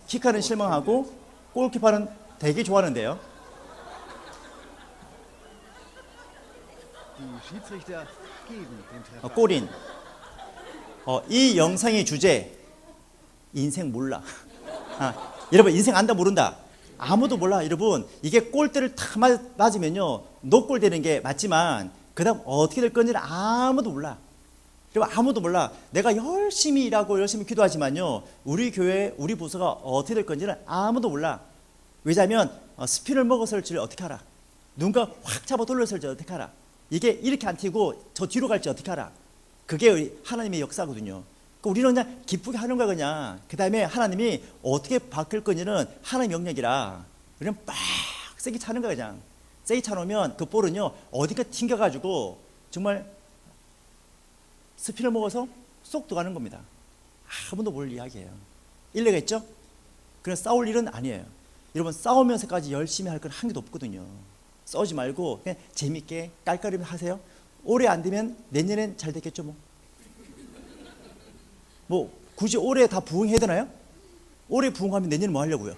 킥하는 실망하고 골키퍼는 되게 좋아하는데요. Die Schiedsrichter geben den Treffer. 골인. 이 영상의 주제 인생 몰라. 여러분 인생 안다 모른다. 아무도 몰라. 여러분 이게 골대를 탁 맞으면요 노골 되는 게 맞지만 그다음 어떻게 될 건지는 아무도 몰라. 여러분 아무도 몰라. 내가 열심히 일하고 열심히 기도하지만요 우리 교회 우리 부서가 어떻게 될 건지는 아무도 몰라. 왜냐하면 스피를 먹었을지 어떻게 알아? 누군가 확 잡아 돌렸을지 어떻게 알아? 이게 이렇게 안 튀고 저 뒤로 갈지 어떻게 알아? 그게 하나님의 역사거든요. 그러니까 우리는 그냥 기쁘게 하는 거야 그냥. 그 다음에 하나님이 어떻게 바뀔 건지는 하나님의 영역이라 그냥 빡 세게 차는 거야 그냥. 세게 차놓으면 그 볼은요 어디가 튕겨가지고 정말 스피를 먹어서 쏙 들어가는 겁니다. 아무도 모를 이야기예요. 일리가 있죠? 그냥 싸울 일은 아니에요. 여러분 싸우면서까지 열심히 할 건 한 개도 없거든요. 싸우지 말고 그냥 재밌게 깔깔이면 하세요. 올해 안 되면 내년엔 잘 되겠죠 뭐. 뭐 굳이 올해 다 부흥해야 되나요? 올해 부흥하면 내년에 뭐 하려고요?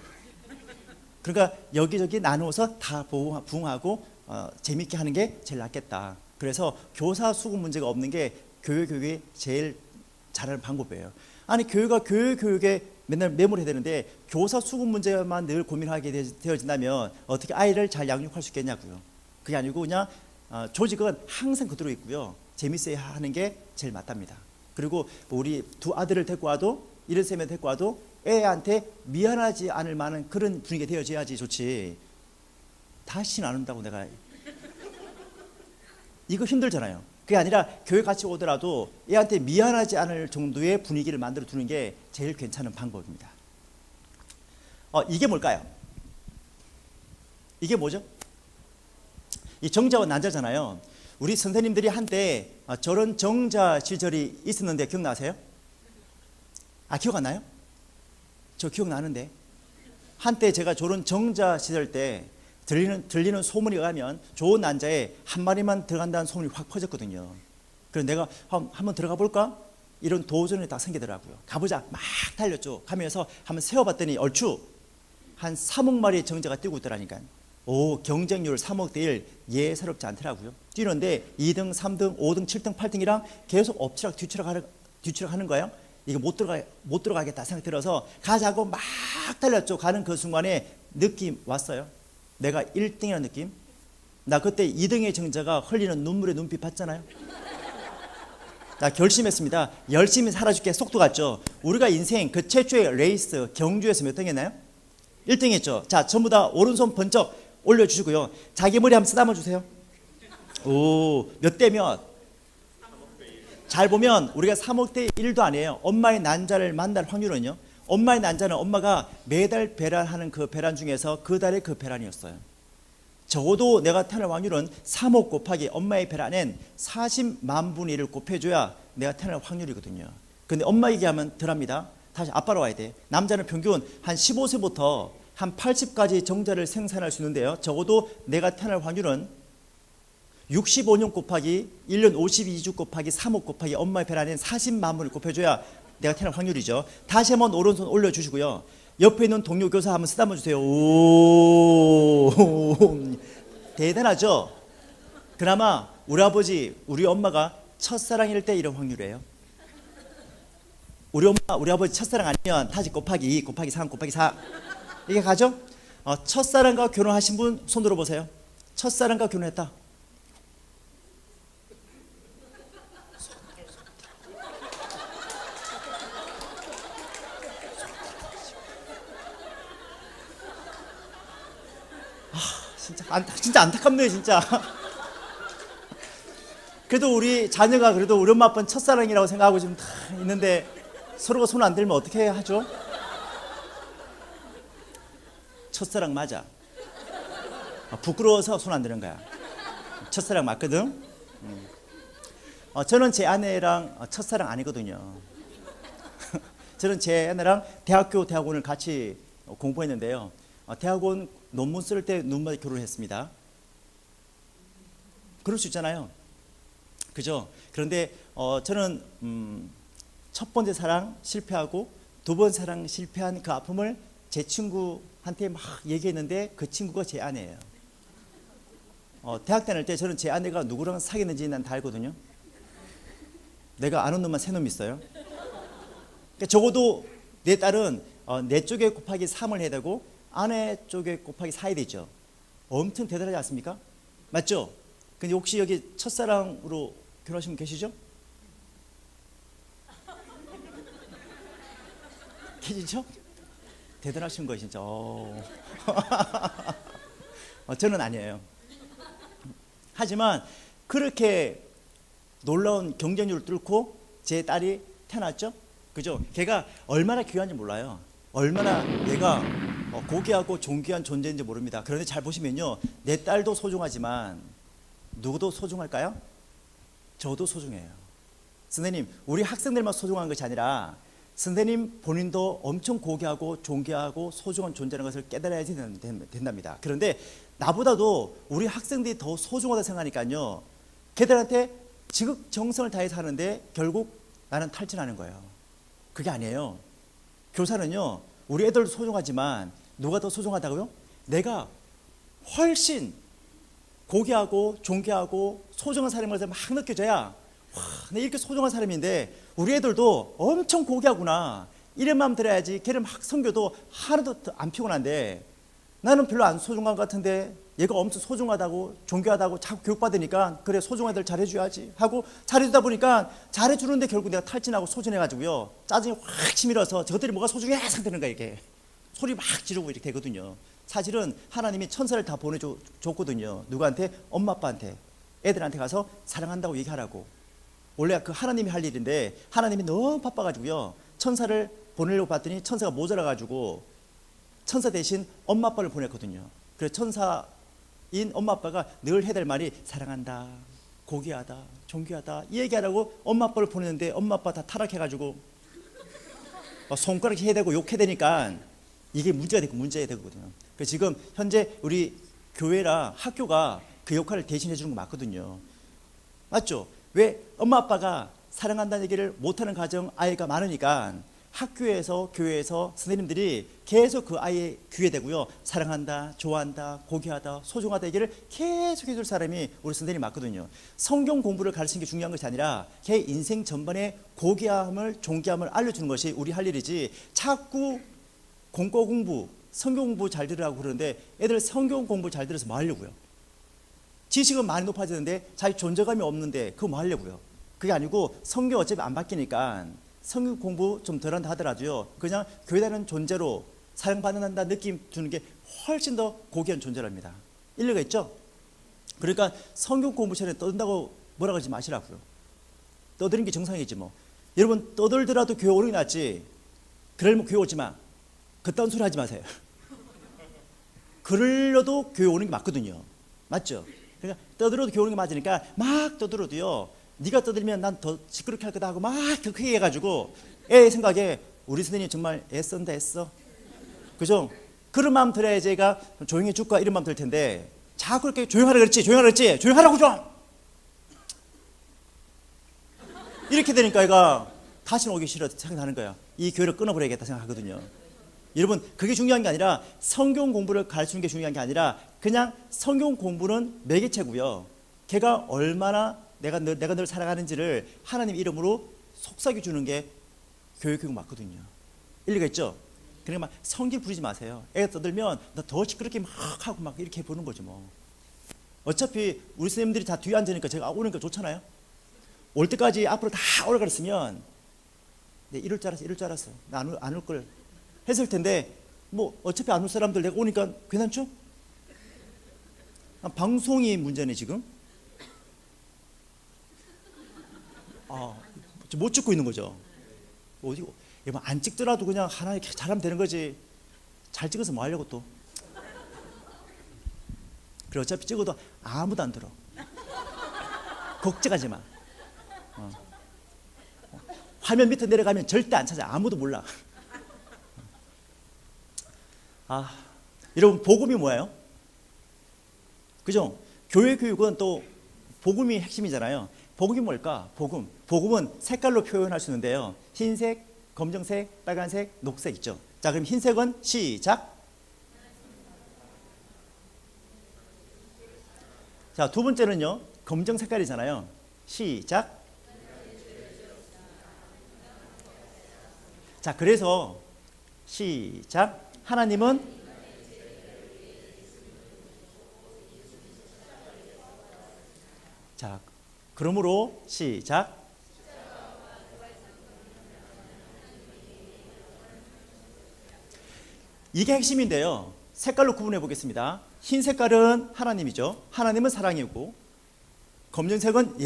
그러니까 여기저기 나누어서 다 부흥하고 재밌게 하는 게 제일 낫겠다. 그래서 교사 수급 문제가 없는 게 교육이 제일 잘하는 방법이에요. 아니 교회가 교육에 맨날 매몰해야 되는데 교사 수급 문제만 늘 고민하게 되어진다면 어떻게 아이를 잘 양육할 수 있겠냐고요. 그게 아니고 그냥 조직은 항상 그대로 있고요. 재밌어야 하는 게 제일 맞답니다. 그리고 우리 두 아들을 데리고 와도 이런 쌤을 데리고 와도 애한테 미안하지 않을 만한 그런 분위기가 되어져야지 좋지. 다시는 안 온다고 내가 이거 힘들잖아요. 그게 아니라 교회 같이 오더라도 애한테 미안하지 않을 정도의 분위기를 만들어 두는 게 제일 괜찮은 방법입니다. 이게 뭘까요? 이게 뭐죠? 이 정자와 난자잖아요. 우리 선생님들이 한때 저런 정자 시절이 있었는데 기억나세요? 기억 안 나요? 저 기억나는데 한때 제가 저런 정자 시절 때 들리는 소문이 가면 좋은 난자에 한 마리만 들어간다는 소문이 확 퍼졌거든요. 그래서 내가 한번 들어가 볼까? 이런 도전이 딱 생기더라고요. 가보자. 막 달렸죠. 가면서 한번 세워봤더니 얼추 한 3억 마리의 정자가 뛰고 있더라니까요. 경쟁률 3억 대 1 예사롭지 않더라고요. 뛰는데 2등, 3등, 5등, 7등, 8등이랑 계속 엎치락 뒤치락 하는 거예요. 이거 못 들어가겠다 생각 들어서 가자고 막 달렸죠. 가는 그 순간에 느낌 왔어요. 내가 1등이라는 느낌. 나 그때 2등의 정자가 흘리는 눈물의 눈빛 봤잖아요. 나 결심했습니다. 열심히 살아줄게. 속도 갔죠. 우리가 인생 그 최초의 레이스 경주에서 몇 등 했나요? 1등 했죠. 자, 전부 다 오른손 번쩍 올려주시고요. 자기 머리 한번 쓰다만 주세요. 몇 대 몇? 잘 보면 우리가 3억 대 1도 아니에요. 엄마의 난자를 만날 확률은요. 엄마의 난자는 엄마가 매달 배란하는 그 배란 중에서 그 달의 그 배란이었어요. 적어도 내가 태어날 확률은 3억 곱하기 엄마의 배란엔 40만 분의 1을 곱해줘야 내가 태어날 확률이거든요. 근데 엄마 얘기하면 덜합니다. 다시 아빠로 와야 돼. 남자는 평균 한 15세부터 한 80까지 정자를 생산할 수 있는데요. 적어도 내가 태어날 확률은 65년 곱하기 1년 52주 곱하기 3억 곱하기 엄마의 배란엔 40만 분을 곱해줘야 내가 태어날 확률이죠. 다시 한번 오른손 올려주시고요. 옆에 있는 동료 교사 한번 쓰다만 주세요. 대단하죠? 그나마 우리 아버지, 우리 엄마가 첫사랑일 때 이런 확률이에요. 우리 엄마, 우리 아버지 첫사랑 아니면 다시 곱하기 2, 곱하기 3, 곱하기 4 이게 가죠? 첫사랑과 결혼하신 분 손 들어보세요. 첫사랑과 결혼했다. 진짜 안타깝네요 진짜. 그래도 우리 자녀가 그래도 우리 엄마 아빠는 첫사랑이라고 생각하고 지금 다 있는데 서로가 손 안 들면 어떻게 하죠? 첫사랑 맞아. 부끄러워서 손 안 드는 거야. 첫사랑 맞거든. 저는 제 아내랑 첫사랑 아니거든요. 저는 제 아내랑 대학원을 같이 공부했는데요. 대학원 논문 쓸 때 눈맞이 결혼했습니다. 그럴 수 있잖아요. 그죠? 그런데 저는 첫 번째 사랑 실패하고 두 번째 사랑 실패한 그 아픔을 제 친구한테 막 얘기했는데 그 친구가 제 아내예요. 대학 다닐 때 저는 제 아내가 누구랑 사귀었는지 난 다 알거든요. 내가 아는 놈만 3놈 있어요. 그러니까 적어도 내 딸은 내 쪽에 곱하기 3을 해야 되고 아내 쪽에 곱하기 4해야 되죠. 엄청 대단하지 않습니까? 맞죠? 근데 혹시 여기 첫사랑으로 결혼하신 분 계시죠? 계시죠? 대단하신 거예요 진짜. 저는 아니에요. 하지만 그렇게 놀라운 경쟁률을 뚫고 제 딸이 태어났죠. 그죠? 걔가 얼마나 귀한지 몰라요. 얼마나 얘가 고귀하고 존귀한 존재인지 모릅니다. 그런데 잘 보시면요, 내 딸도 소중하지만 누구도 소중할까요? 저도 소중해요. 선생님, 우리 학생들만 소중한 것이 아니라 선생님 본인도 엄청 고귀하고 존귀하고 소중한 존재라는 것을 깨달아야 된답니다. 그런데 나보다도 우리 학생들이 더 소중하다 생각하니까요, 걔들한테 지극정성을 다해서 하는데 결국 나는 탈진하는 거예요. 그게 아니에요. 교사는요, 우리 애들도 소중하지만 누가 더 소중하다고요? 내가 훨씬 고귀하고 존귀하고 소중한 사람인 것을 막 느껴져야, 와, 내 이렇게 소중한 사람인데 우리 애들도 엄청 고귀하구나 이런 마음 들어야지. 걔를 막 섬겨도 하나도 안 피곤한데 나는 별로 안 소중한 것 같은데 얘가 엄청 소중하다고 존귀하다고 자꾸 교육받으니까 그래, 소중한 애들 잘해줘야지 하고 잘해주다 보니까 잘해주는데 결국 내가 탈진하고 소진해가지고요, 짜증이 확 치밀어서 저것들이 뭐가 소중해 상태는 거야. 이렇게 소리 막 지르고 이렇게 되거든요. 사실은 하나님이 천사를 다 보내줬거든요. 누구한테? 엄마 아빠한테, 애들한테 가서 사랑한다고 얘기하라고. 원래 그 하나님이 할 일인데 하나님이 너무 바빠가지고요, 천사를 보내려고 봤더니 천사가 모자라가지고 천사 대신 엄마 아빠를 보냈거든요. 그래서 천사인 엄마 아빠가 늘 해야 될 말이 사랑한다, 고귀하다, 존귀하다 이 얘기하라고 엄마 아빠를 보냈는데 엄마 아빠 다 타락해가지고 손가락 해야 되고 욕해야 되니까 이게 문제가 되거든요. 그래서 지금 현재 우리 교회랑 학교가 그 역할을 대신해 주는 거 맞거든요. 맞죠? 왜? 엄마 아빠가 사랑한다는 얘기를 못하는 가정 아이가 많으니까 학교에서 교회에서 선생님들이 계속 그 아이의 귀에 대고요, 사랑한다, 좋아한다, 고귀하다, 소중하다 얘기를 계속 해줄 사람이 우리 선생님이 맞거든요. 성경 공부를 가르치는 게 중요한 것이 아니라 걔 인생 전반에 고귀함을, 존귀함을 알려주는 것이 우리 할 일이지, 자꾸 공과 공부, 성경 공부 잘 들으라고 그러는데 애들 성경 공부 잘 들어서 뭐 하려고요? 지식은 많이 높아지는데 자기 존재감이 없는데 그거 뭐 하려고요? 그게 아니고 성경 어차피 안 바뀌니까 성경 공부 좀 덜한다 하더라도요, 그냥 교회 다니는 존재로 사랑받는다 느낌 주는 게 훨씬 더 고귀한 존재랍니다. 일리가 있죠? 그러니까 성경 공부 전에 떠든다고 뭐라 그러지 마시라고요. 떠드는 게 정상이지 뭐. 여러분 떠들더라도 교회 오는 게 낫지, 그러려면 교회 오지 마, 그딴 소리 하지 마세요. 그러려도 교회 오는 게 맞거든요. 맞죠? 그러니까 떠들어도 교회 오는 게 맞으니까 막 떠들어도요, 네가 떠들면 난 더 시끄럽게 할 거다 하고 막 더 크게 해가지고 애 생각에 우리 선생님 정말 애쓴다 애써, 그죠? 그런 마음 들어야지 애가 조용히 해줄까 이런 마음 들 텐데 자꾸 그렇게 조용하라 그랬지, 조용하라 그랬지, 조용하라고 좀 이렇게 되니까 애가 다시는 오기 싫어 생각하는 거야. 이 교회를 끊어버려야겠다 생각하거든요. 여러분 그게 중요한 게 아니라 성경 공부를 가르치는 게 중요한 게 아니라 그냥 성경 공부는 매개체고요, 걔가 얼마나 내가 늘 살아가는지를 하나님 이름으로 속삭여 주는 게 교육 맞거든요. 일리가 있죠? 그러니까 막 성질 부리지 마세요. 애가 떠들면 너 더 시끄럽게 막 하고 막 이렇게 보는 거죠 뭐. 어차피 우리 선생님들이 다 뒤에 앉으니까 제가 오니까 좋잖아요. 올 때까지 앞으로 다 오래 가르치면 네, 이럴 줄 알았어. 나 안 올 걸 했을 텐데 뭐 어차피 안 올 사람들 내가 오니까 괜찮죠? 방송이 문제네 지금. 못 찍고 있는 거죠. 어디고? 안 찍더라도 그냥 하나 이렇게 잘하면 되는 거지. 잘 찍어서 뭐 하려고 또. 그래 어차피 찍어도 아무도 안 들어. 걱정하지 마. 화면 밑에 내려가면 절대 안 찾아. 아무도 몰라. 여러분 복음이 뭐예요? 그죠? 교회 교육은 또 복음이 핵심이잖아요. 복음이 뭘까? 복음은 색깔로 표현할 수 있는데요, 흰색, 검정색, 빨간색, 녹색 있죠. 자 그럼 흰색은 시작. 자, 두 번째는요. 검정 색깔이잖아요. 시작. 자, 그래서 시작. 하나님은 자, 그러므로 시작. 이게 핵심인데요. 색깔로 구분해 보겠습니다. 흰 색깔은 하나님이죠. 하나님은 사랑이고, 검정색은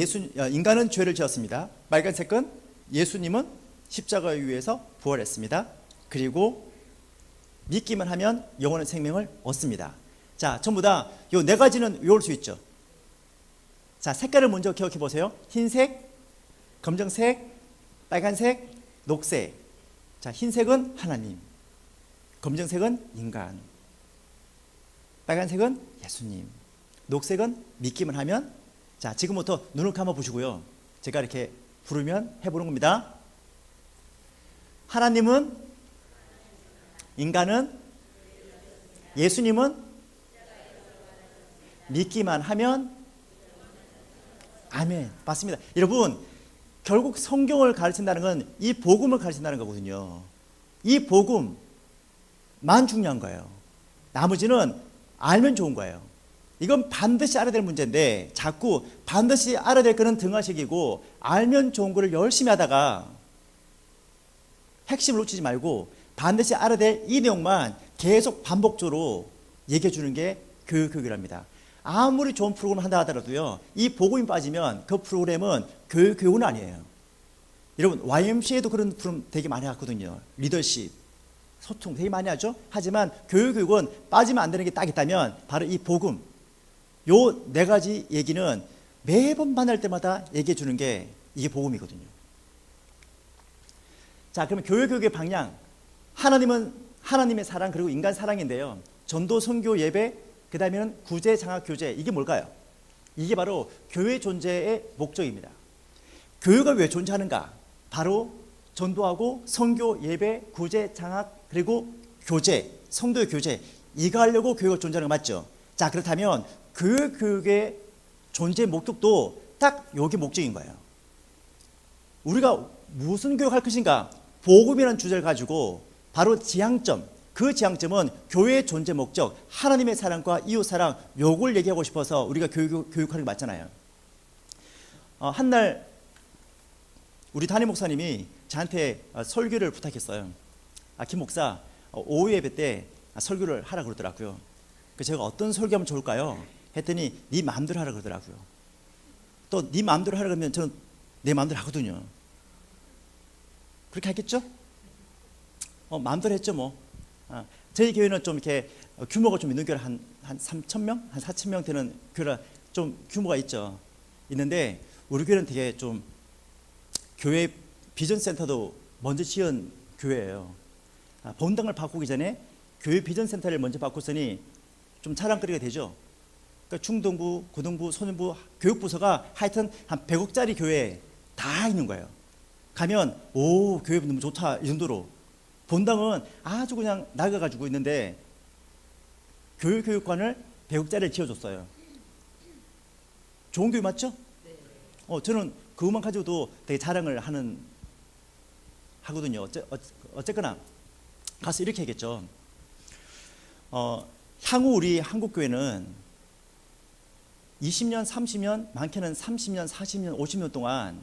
인간은 죄를 지었습니다. 빨간색은 예수님은 십자가에 의해서 부활했습니다. 그리고 믿기만 하면 영원한 생명을 얻습니다. 자, 전부 다 요 네 가지는 외울 수 있죠. 자, 색깔을 먼저 기억해 보세요. 흰색, 검정색, 빨간색, 녹색. 자, 흰색은 하나님, 검정색은 인간, 빨간색은 예수님, 녹색은 믿기만 하면. 자, 지금부터 눈을 감아 보시고요. 제가 이렇게 부르면 해보는 겁니다. 하나님은, 인간은, 예수님은, 믿기만 하면. 아멘. 맞습니다. 여러분, 결국 성경을 가르친다는 건 이 복음을 가르친다는 거거든요. 이 복음만 중요한 거예요. 나머지는 알면 좋은 거예요. 이건 반드시 알아야 될 문제인데 자꾸 반드시 알아야 될 거는 등하식이고 알면 좋은 거를 열심히 하다가 핵심을 놓치지 말고 반드시 알아야 될 이 내용만 계속 반복적으로 얘기해 주는 게 교육이랍니다. 아무리 좋은 프로그램을 한다 하더라도요, 이 복음이 빠지면 그 프로그램은 교육은 아니에요. 여러분, YMCA도 그런 프로그램 되게 많이 하거든요. 리더십, 소통 되게 많이 하죠. 하지만 교육은 빠지면 안 되는 게 딱 있다면 바로 이 복음, 요 네 가지 얘기는 매번 만날 때마다 얘기해 주는 게 이게 복음이거든요. 자, 그러면 교육의 방향, 하나님은 하나님의 사랑 그리고 인간 사랑인데요. 전도, 선교, 예배, 그 다음에는 구제, 장학, 교제. 이게 뭘까요? 이게 바로 교회 존재의 목적입니다. 교회가 왜 존재하는가? 바로 전도하고 선교, 예배, 구제, 장학, 그리고 교제, 성도의 교제. 이거 하려고 교회가 존재하는 거 맞죠? 자, 그렇다면 그 교육의 존재 목적도 딱 여기 목적인 거예요. 우리가 무슨 교육할 것인가? 복음이라는 주제를 가지고 바로 지향점, 그 지향점은 교회의 존재 목적, 하나님의 사랑과 이웃 사랑, 요걸 얘기하고 싶어서 우리가 교육하는 게 맞잖아요. 한날 우리 담임 목사님이 저한테 설교를 부탁했어요. 김 목사, 오후 예배 때 설교를 하라 그러더라고요. 그래서 제가 어떤 설교하면 좋을까요? 했더니 네 마음대로 하라 그러더라고요. 또 네 마음대로 하라 그러면 저는 내 마음대로 하거든요. 그렇게 하겠죠? 마음대로 했죠 뭐. 저희 교회는 좀 이렇게 규모가 좀 있는 교회 한 3,000명? 한 4,000명 되는 교회라 좀 규모가 있는데 우리 교회는 되게 좀 교회 비전센터도 먼저 지은 교회예요. 본당을 바꾸기 전에 교회 비전센터를 먼저 바꿨으니 좀 자랑거리가 되죠. 그러니까 중등부, 고등부, 소년부, 교육부서가 하여튼 한 100억짜리 교회에 다 있는 거예요. 가면 오, 교회 너무 좋다 이 정도로. 본당은 아주 그냥 낡아가지고 있는데 교육관을 100억짜리를 지어줬어요. 좋은 교육 맞죠? 저는 그것만 가지고도 되게 자랑을 하거든요. 어쨌거나 가서 이렇게 얘기했죠. 향후 우리 한국교회는 20년, 30년, 많게는 30년, 40년, 50년 동안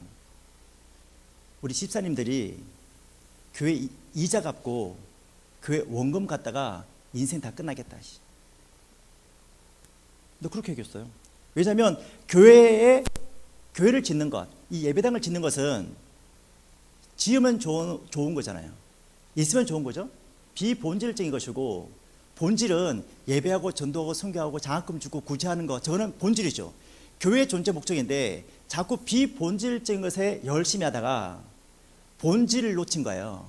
우리 집사님들이 교회 이자 갚고 교회 원금 갖다가 인생 다 끝나겠다. 너 그렇게 얘기했어요. 왜냐하면 교회를 짓는 것, 이 예배당을 짓는 것은 지으면 좋은 거잖아요. 있으면 좋은 거죠. 비본질적인 것이고, 본질은 예배하고 전도하고 선교하고 장학금 주고 구제하는 것, 저거는 본질이죠. 교회의 존재 목적인데 자꾸 비본질적인 것에 열심히 하다가 본질을 놓친 거예요.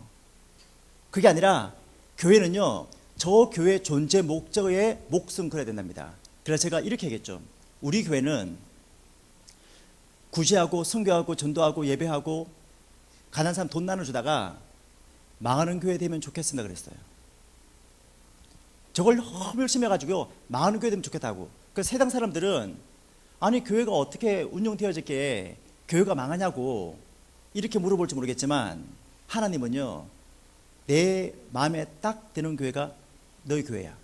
그게 아니라 교회는요, 저 교회의 존재 목적에 목숨 걸어야 된답니다. 그래서 제가 이렇게 얘기했죠. 우리 교회는 구제하고 선교하고 전도하고 예배하고 가난한 사람 돈 나눠주다가 망하는 교회 되면 좋겠습니다 그랬어요. 저걸 너무 열심히 해가지고 망하는 교회 되면 좋겠다고. 그래서 세상 사람들은 아니 교회가 어떻게 운영되어졌기에 교회가 망하냐고 이렇게 물어볼지 모르겠지만 하나님은요 내 마음에 딱 드는 교회가 너희 교회야.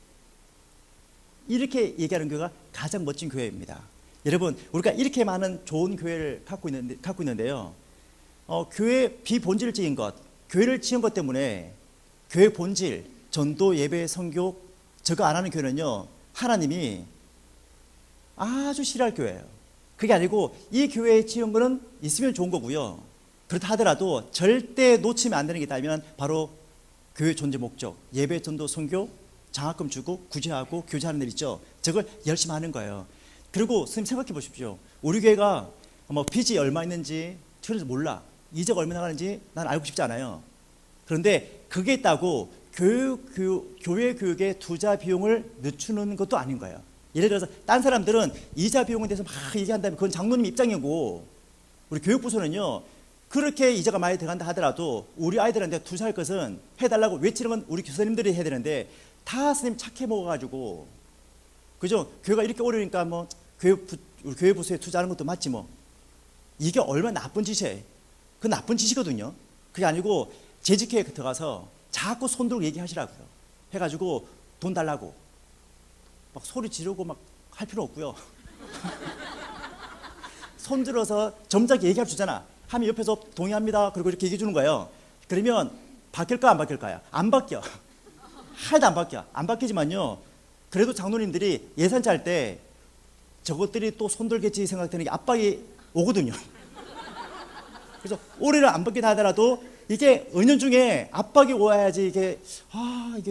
이렇게 얘기하는 교회가 가장 멋진 교회입니다. 여러분 우리가 이렇게 많은 좋은 교회를 갖고 있는데요. 교회 비본질적인 것, 교회를 지은 것 때문에 교회 본질, 전도, 예배, 선교 저거 안 하는 교회는요 하나님이 아주 싫어할 교회예요. 그게 아니고 이 교회에 지은 거는 있으면 좋은 거고요. 그렇다 하더라도 절대 놓치면 안 되는 게 있다면 바로 교회 존재 목적, 예배, 전도, 선교, 장학금 주고 구제하고 교제하는 일 있죠. 저걸 열심히 하는 거예요. 그리고 선생님 생각해 보십시오. 우리 교회가 뭐 빚이 얼마 있는지 전혀 몰라. 이자가 얼마 나가는지 난 알고 싶지 않아요. 그런데 그게 있다고 교회 교육에 투자 비용을 늦추는 것도 아닌 거예요. 예를 들어서 딴 사람들은 이자 비용에 대해서 막 얘기한다면 그건 장로님 입장이고 우리 교육부서는요 그렇게 이자가 많이 들어간다 하더라도 우리 아이들한테 투자할 것은 해달라고 외치는 건 우리 교사님들이 해야 되는데 다 선생님 착해 먹어가지고 그죠? 교회가 이렇게 어려우니까 뭐 우리 교회 부서에 투자하는 것도 맞지 뭐. 이게 얼마나 나쁜 짓이에요. 그 나쁜 짓이거든요. 그게 아니고 재직회에 들어가서 자꾸 손 들고 얘기하시라고요. 해가지고 돈 달라고 막 소리 지르고 막 할 필요 없고요. 손 들어서 점잖게 얘기해 주잖아. 하면 옆에서 동의합니다. 그리고 이렇게 얘기해 주는 거예요. 그러면 바뀔까 안 바뀔까요? 안 바뀌어. 하나도 안 바뀌어. 안 바뀌지만요. 그래도 장로님들이 예산 짤 때 저것들이 또 손들겠지 생각되는 게 압박이 오거든요. 그래서 올해는 안 바뀌다 하더라도 이게 은연중에 압박이 와야지 이게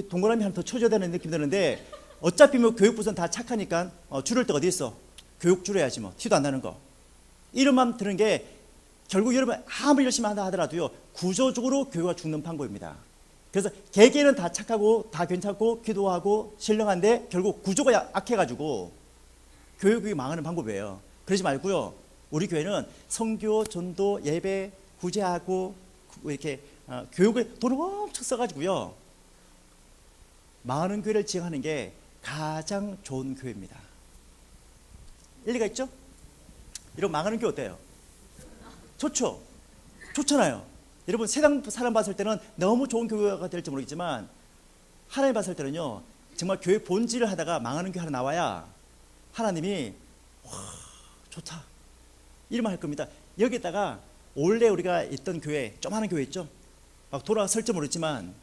동그라미 하나 더 쳐줘야 되는 느낌 드는데 어차피 뭐 교육부서는 다 착하니까 줄을 데 어디 있어? 교육 줄여야지 뭐 티도 안 나는 거. 이름만 드는 게 결국 여러분 아무리 열심히 한다 하더라도요 구조적으로 교회가 죽는 방법입니다. 그래서 개개는 다 착하고 다 괜찮고 기도하고 신령한데 결국 구조가 약해가지고 교육이 망하는 방법이에요. 그러지 말고요. 우리 교회는 선교, 전도, 예배, 구제하고 이렇게 교육에 돈을 엄청 써가지고요. 망하는 교회를 지향하는 게 가장 좋은 교회입니다. 일리가 있죠? 이런 망하는 교회 어때요? 좋죠? 좋잖아요. 여러분 세상 사람 봤을 때는 너무 좋은 교회가 될지 모르겠지만 하나님 봤을 때는요 정말 교회 본질을 하다가 망하는 교회 하나 나와야 하나님이 와 좋다 이러면 할 겁니다. 여기다가 원래 우리가 있던 교회 조그마한 교회 있죠? 막 돌아설지 모르겠지만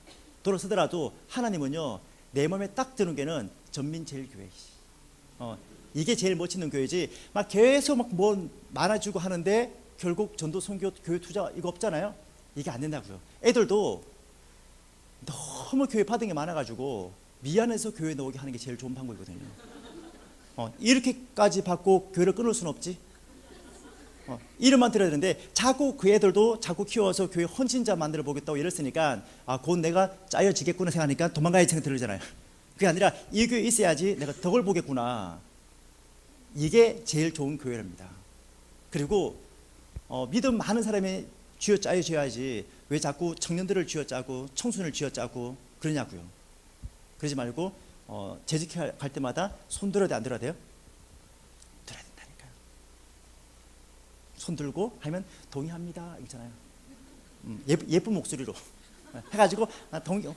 돌아서더라도 하나님은요 내 마음에 딱 드는 교회는 전민제일교회. 이게 제일 멋있는 교회지. 막 계속 막 뭐 많아지고 하는데 결국 전도 선교 교회 투자 이거 없잖아요. 이게 안 된다고요. 애들도 너무 교회 받은 게 많아가지고 미안해서 교회 나오게 하는 게 제일 좋은 방법이거든요. 이렇게까지 받고 교회를 끊을 수는 없지. 이름만 들어야 되는데 자꾸 그 애들도 자꾸 키워서 교회 헌신자 만들어 보겠다고 이랬으니까 곧 내가 짜여지겠구나 생각하니까 도망가야지 생각 들잖아요. 그게 아니라 이 교회에 있어야지 내가 덕을 보겠구나. 이게 제일 좋은 교회랍니다. 그리고 믿음 많은 사람이 쥐어짜여져야지 왜 자꾸 청년들을 쥐어짜고 청순을 쥐어짜고 그러냐고요. 그러지 말고 재직회 갈 때마다 손 들어야 돼 안 들어야 돼요? 들어야 된다니까요. 손 들고 하면 동의합니다 있잖아요. 예쁜 목소리로 해가지고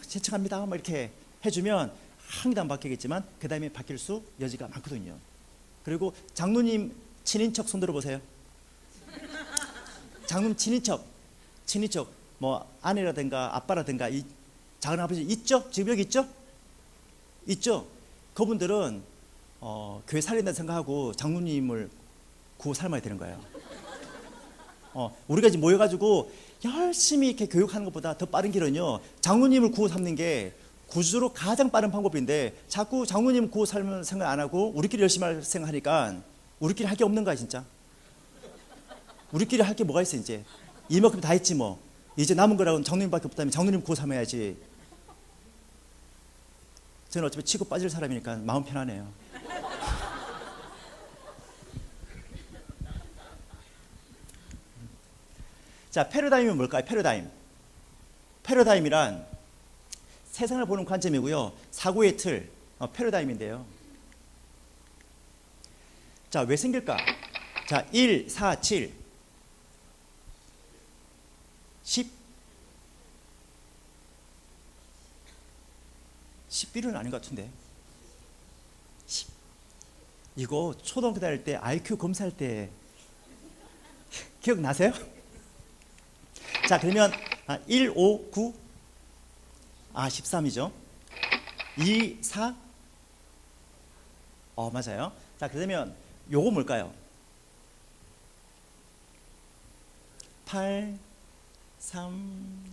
신청합니다 뭐 이렇게 해주면 한 개도 안 바뀌겠지만 그 다음에 바뀔 수 여지가 많거든요. 그리고 장로님 친인척 손 들어보세요. 장로님 친인척 뭐 아내라든가 아빠라든가 이 작은 아버지 있죠? 지금 여기 있죠? 그분들은 교회 살린다 생각하고 장로님을 구워 삶아야 되는 거예요. 우리가 지금 모여가지고 열심히 이렇게 교육하는 것보다 더 빠른 길은요 장로님을 구워 삶는 게 구조로 가장 빠른 방법인데 자꾸 장로님 구워 삶을 생각 안 하고 우리끼리 열심히 할 생각하니까 우리끼리 할 게 없는 거야 진짜. 우리끼리 할 게 뭐가 있어 이제. 이만큼 다 했지 뭐. 이제 남은 거라고는 장로님밖에 없다면 장로님 구워 삶아야지. 저는 어차피 치고 빠질 사람이니까 마음 편하네요. 자, 패러다임은 뭘까요? 패러다임이란 세상을 보는 관점이고요. 사고의 틀, 패러다임인데요. 자, 왜 생길까? 자, 1, 4, 7, 10, 11은 아닌 것 같은데. 10. 이거 초등학교 다닐 때 IQ 검사할 때 기억나세요? 자, 그러면 1, 5, 9, 13이죠. 2, 4, 맞아요. 자, 그러면 요거 뭘까요? 8, 3,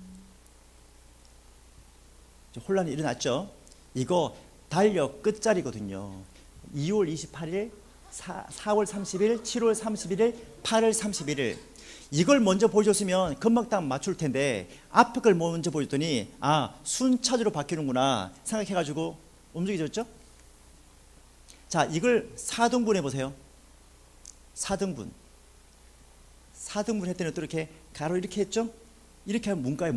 혼란이 일어났죠. 이거 달력 끝자리거든요. 2월 28일, 4월 30일, 7월 31일, 8월 31일. 이걸 먼저 보여줬으면 금방 딱 맞출 텐데 앞에 걸 먼저 보여줬더니 순차적으로 바뀌는구나 생각해가지고 움직여졌죠. 자, 이걸 4등분 해보세요. 4등분 했더니 또 이렇게 가로 이렇게 했죠. 이렇게 하면 문과예요.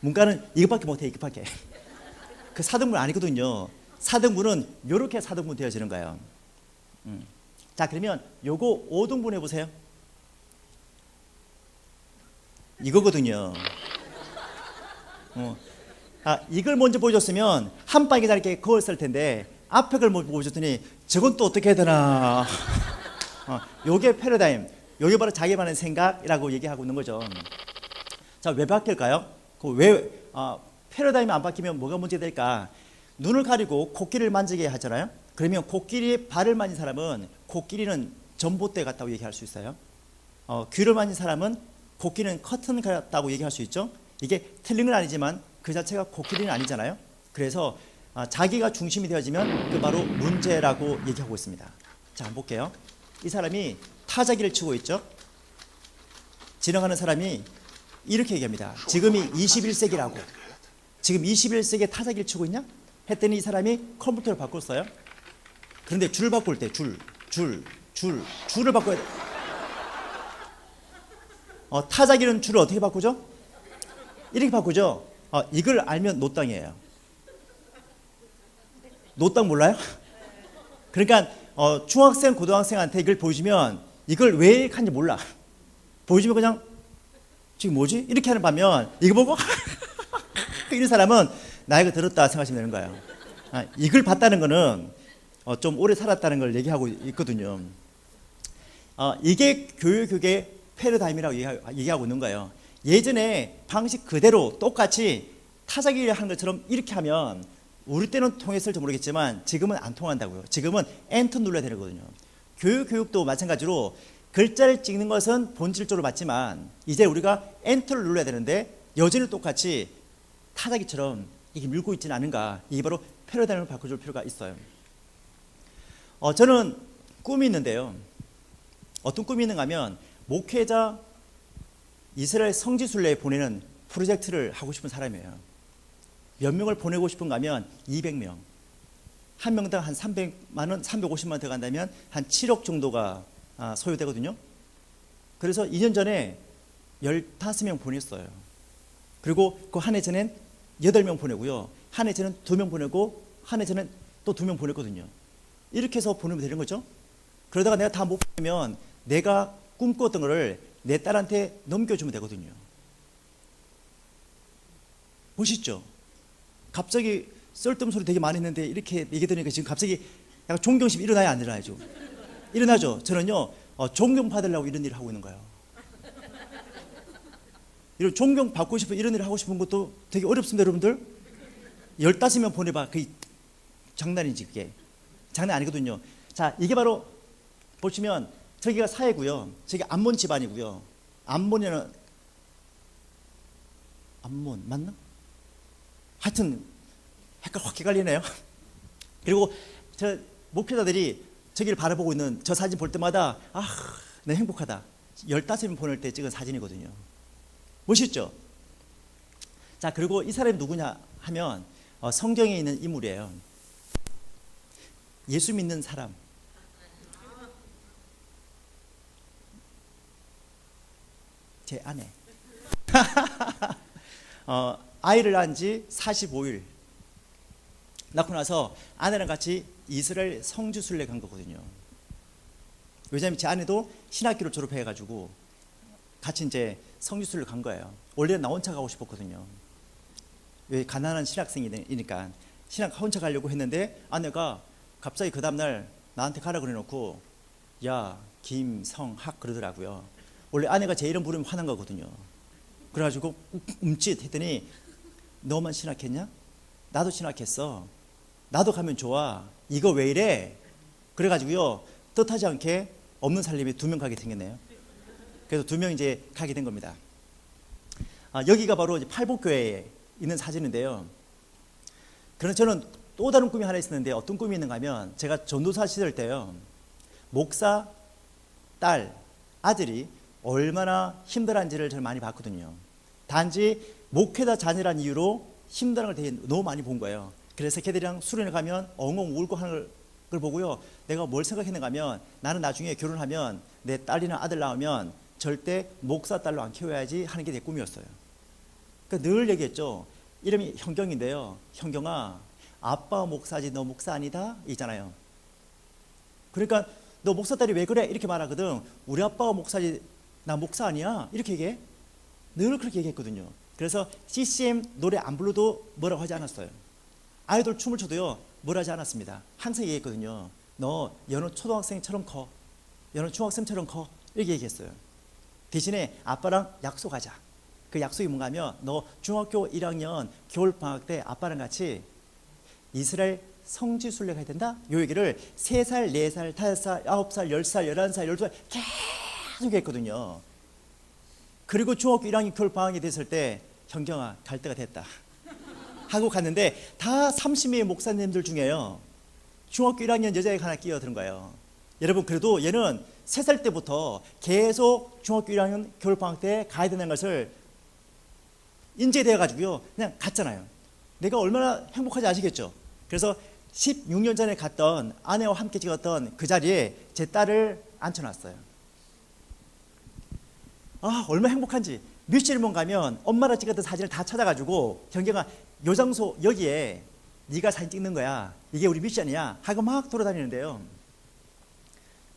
문과는 이것밖에 못해. 이것밖에. 그 4등분 아니거든요. 4등분은 이렇게 4등분 되어지는 거예요. 자, 그러면 요거 5등분 해보세요. 이거거든요. 이걸 먼저 보여줬으면 한 방에 다 이렇게 그었을 텐데 앞에 걸 먼저 보여줬더니 저건 또 어떻게 해야 되나. 요게 패러다임, 요게 바로 자기만의 생각이라고 얘기하고 있는 거죠. 자, 왜 바뀔까요? 왜 패러다임이 안 바뀌면 뭐가 문제될까? 눈을 가리고 코끼리를 만지게 하잖아요. 그러면 코끼리의 발을 만진 사람은 코끼리는 전봇대 같다고 얘기할 수 있어요. 귀를 만진 사람은 코끼리는 커튼 같다고 얘기할 수 있죠. 이게 틀린 건 아니지만 그 자체가 코끼리는 아니잖아요. 그래서 자기가 중심이 되어지면 그 바로 문제라고 얘기하고 있습니다. 자, 한번 볼게요. 이 사람이 타자기를 치고 있죠. 지나가는 사람이 이렇게 얘기합니다. 지금이 21세기라고. 지금 21세기에 타자기를 치고 있냐? 했더니 이 사람이 컴퓨터를 바꿨어요. 그런데 줄 바꿀 때 줄을 바꿔야 돼. 타자기는 줄을 어떻게 바꾸죠? 이렇게 바꾸죠. 이걸 알면 노땅이에요. 노땅 몰라요? 그러니까 중학생, 고등학생한테 이걸 보여주면 이걸 왜 하는지 몰라. 보여주면 그냥 지금 뭐지? 이렇게 하는 반면 이거 보고 이런 사람은 나이가 들었다 생각하시면 되는 거예요. 이걸 봤다는 거는 좀 오래 살았다는 걸 얘기하고 있거든요. 이게 교육의 패러다임이라고 얘기하고 있는 거예요. 예전에 방식 그대로 똑같이 타자기를 하는 것처럼 이렇게 하면 우리 때는 통했을지 모르겠지만 지금은 안 통한다고요. 지금은 엔터 눌러야 되거든요. 교육도 마찬가지로 글자를 찍는 것은 본질적으로 맞지만 이제 우리가 엔터를 눌러야 되는데 여전히 똑같이 타자기처럼 이게 밀고 있지는 않은가. 이게 바로 패러다임을 바꿔줄 필요가 있어요. 저는 꿈이 있는데요. 어떤 꿈이 있는가 하면 목회자 이스라엘 성지순례에 보내는 프로젝트를 하고 싶은 사람이에요. 몇 명을 보내고 싶은가 하면 200명. 한 명당 한 300만 원, 350만 원 들어간다면 한 7억 정도가 소요되거든요. 그래서 2년 전에 15명 보냈어요. 그리고 그 한 해 전엔 8명 보내고요. 한 해 전엔 2명 보내고 한 해 전엔 또 2명 보냈거든요. 이렇게 해서 보내면 되는 거죠. 그러다가 내가 다 못 보내면 내가 꿈꿨던 거를 내 딸한테 넘겨주면 되거든요. 보시죠. 갑자기 쓸데없는 소리 되게 많이 했는데 이렇게 얘기 들으니까 지금 갑자기 약간 존경심 일어나야 안 일어나죠? 일어나죠. 저는요 존경받으려고 이런 일을 하고 있는 거예요. 이런 존경받고 싶은 이런 일을 하고 싶은 것도 되게 어렵습니다. 여러분들 15명 보내봐. 그게 장난이지. 그게 장난 아니거든요. 자, 이게 바로 보시면 저기가 사회고요. 저기 암몬 집안이고요. 암몬이는 암몬 맞나? 하여튼 확 헷갈리네요. 그리고 저 목회자들이 저기를 바라보고 있는 저 사진 볼 때마다 내 행복하다. 15명 보낼 때 찍은 사진이거든요. 멋있죠? 자, 그리고 이 사람이 누구냐 하면 성경에 있는 인물이에요. 예수 믿는 사람. 제 아내. 아이를 낳은 지 45일. 낳고 나서 아내랑 같이 이스라엘 성지순례 간 거거든요. 왜냐하면 제 아내도 신학교를 졸업해가지고 같이 이제 성지순례를 간 거예요. 원래는 나 혼자 가고 싶었거든요. 왜 가난한 신학생이니까 신학 혼자 가려고 했는데 아내가 갑자기 그 다음날 나한테 가라 그래놓고 야 김성학 그러더라고요. 원래 아내가 제 이름 부르면 화난 거거든요. 그래가지고 움찔 했더니 너만 신학했냐? 나도 신학했어. 나도 가면 좋아. 이거 왜 이래? 그래가지고요 뜻하지 않게 없는 살림에 2명 가게 생겼네요. 그래서 2명 이제 가게 된 겁니다. 여기가 바로 팔복교회에 있는 사진인데요. 그런데 저는 또 다른 꿈이 하나 있었는데 어떤 꿈이 있는가 하면 제가 전도사 시절 때요. 목사 딸, 아들이 얼마나 힘들었는지를 저는 많이 봤거든요. 단지 목회자 자녀란 이유로 힘든 걸 되게 너무 많이 본 거예요. 그래서 걔들이랑 수련회 가면 엉엉 울고 하는 걸 보고요. 내가 뭘 생각했는가 하면 나는 나중에 결혼하면 내 딸이나 아들 나오면 절대 목사 딸로 안 키워야지 하는 게 내 꿈이었어요. 그러니까 늘 얘기했죠. 이름이 현경인데요. 현경아, 아빠 목사지 너 목사 아니다? 있잖아요. 그러니까 너 목사 딸이 왜 그래? 이렇게 말하거든. 우리 아빠가 목사지 나 목사 아니야? 이렇게 얘기해. 늘 그렇게 얘기했거든요. 그래서 CCM 노래 안 불러도 뭐라고 하지 않았어요. 아이돌 춤을 춰도요 뭐라 하지 않았습니다. 항상 얘기했거든요. 너 여느 초등학생처럼 커. 여느 중학생처럼 커. 이렇게 얘기했어요. 대신에 아빠랑 약속하자. 그 약속이 뭔가 하면 너 중학교 1학년 겨울방학 때 아빠랑 같이 이스라엘 성지순례 가야 된다? 요 얘기를 3살, 4살, 5살, 9살, 10살, 11살, 12살 계속 했거든요. 그리고 중학교 1학년 겨울방학이 됐을 때 현경아 갈 때가 됐다 하고 갔는데 다 30명의 목사님들 중에요 중학교 1학년 여자애가 하나 끼어드는 거예요. 여러분 그래도 얘는 3살 때부터 계속 중학교 1학년 겨울방학 때 가야 되는 것을 인지되어 가지고요 그냥 갔잖아요. 내가 얼마나 행복하지 아시겠죠? 그래서 16년 전에 갔던 아내와 함께 찍었던 그 자리에 제 딸을 앉혀놨어요. 얼마나 행복한지. 뮤지엄 가면 엄마랑 찍었던 사진을 다 찾아가지고 경경아 요 장소 여기에 네가 사진 찍는 거야. 이게 우리 미션이야 하고 막 돌아다니는데요.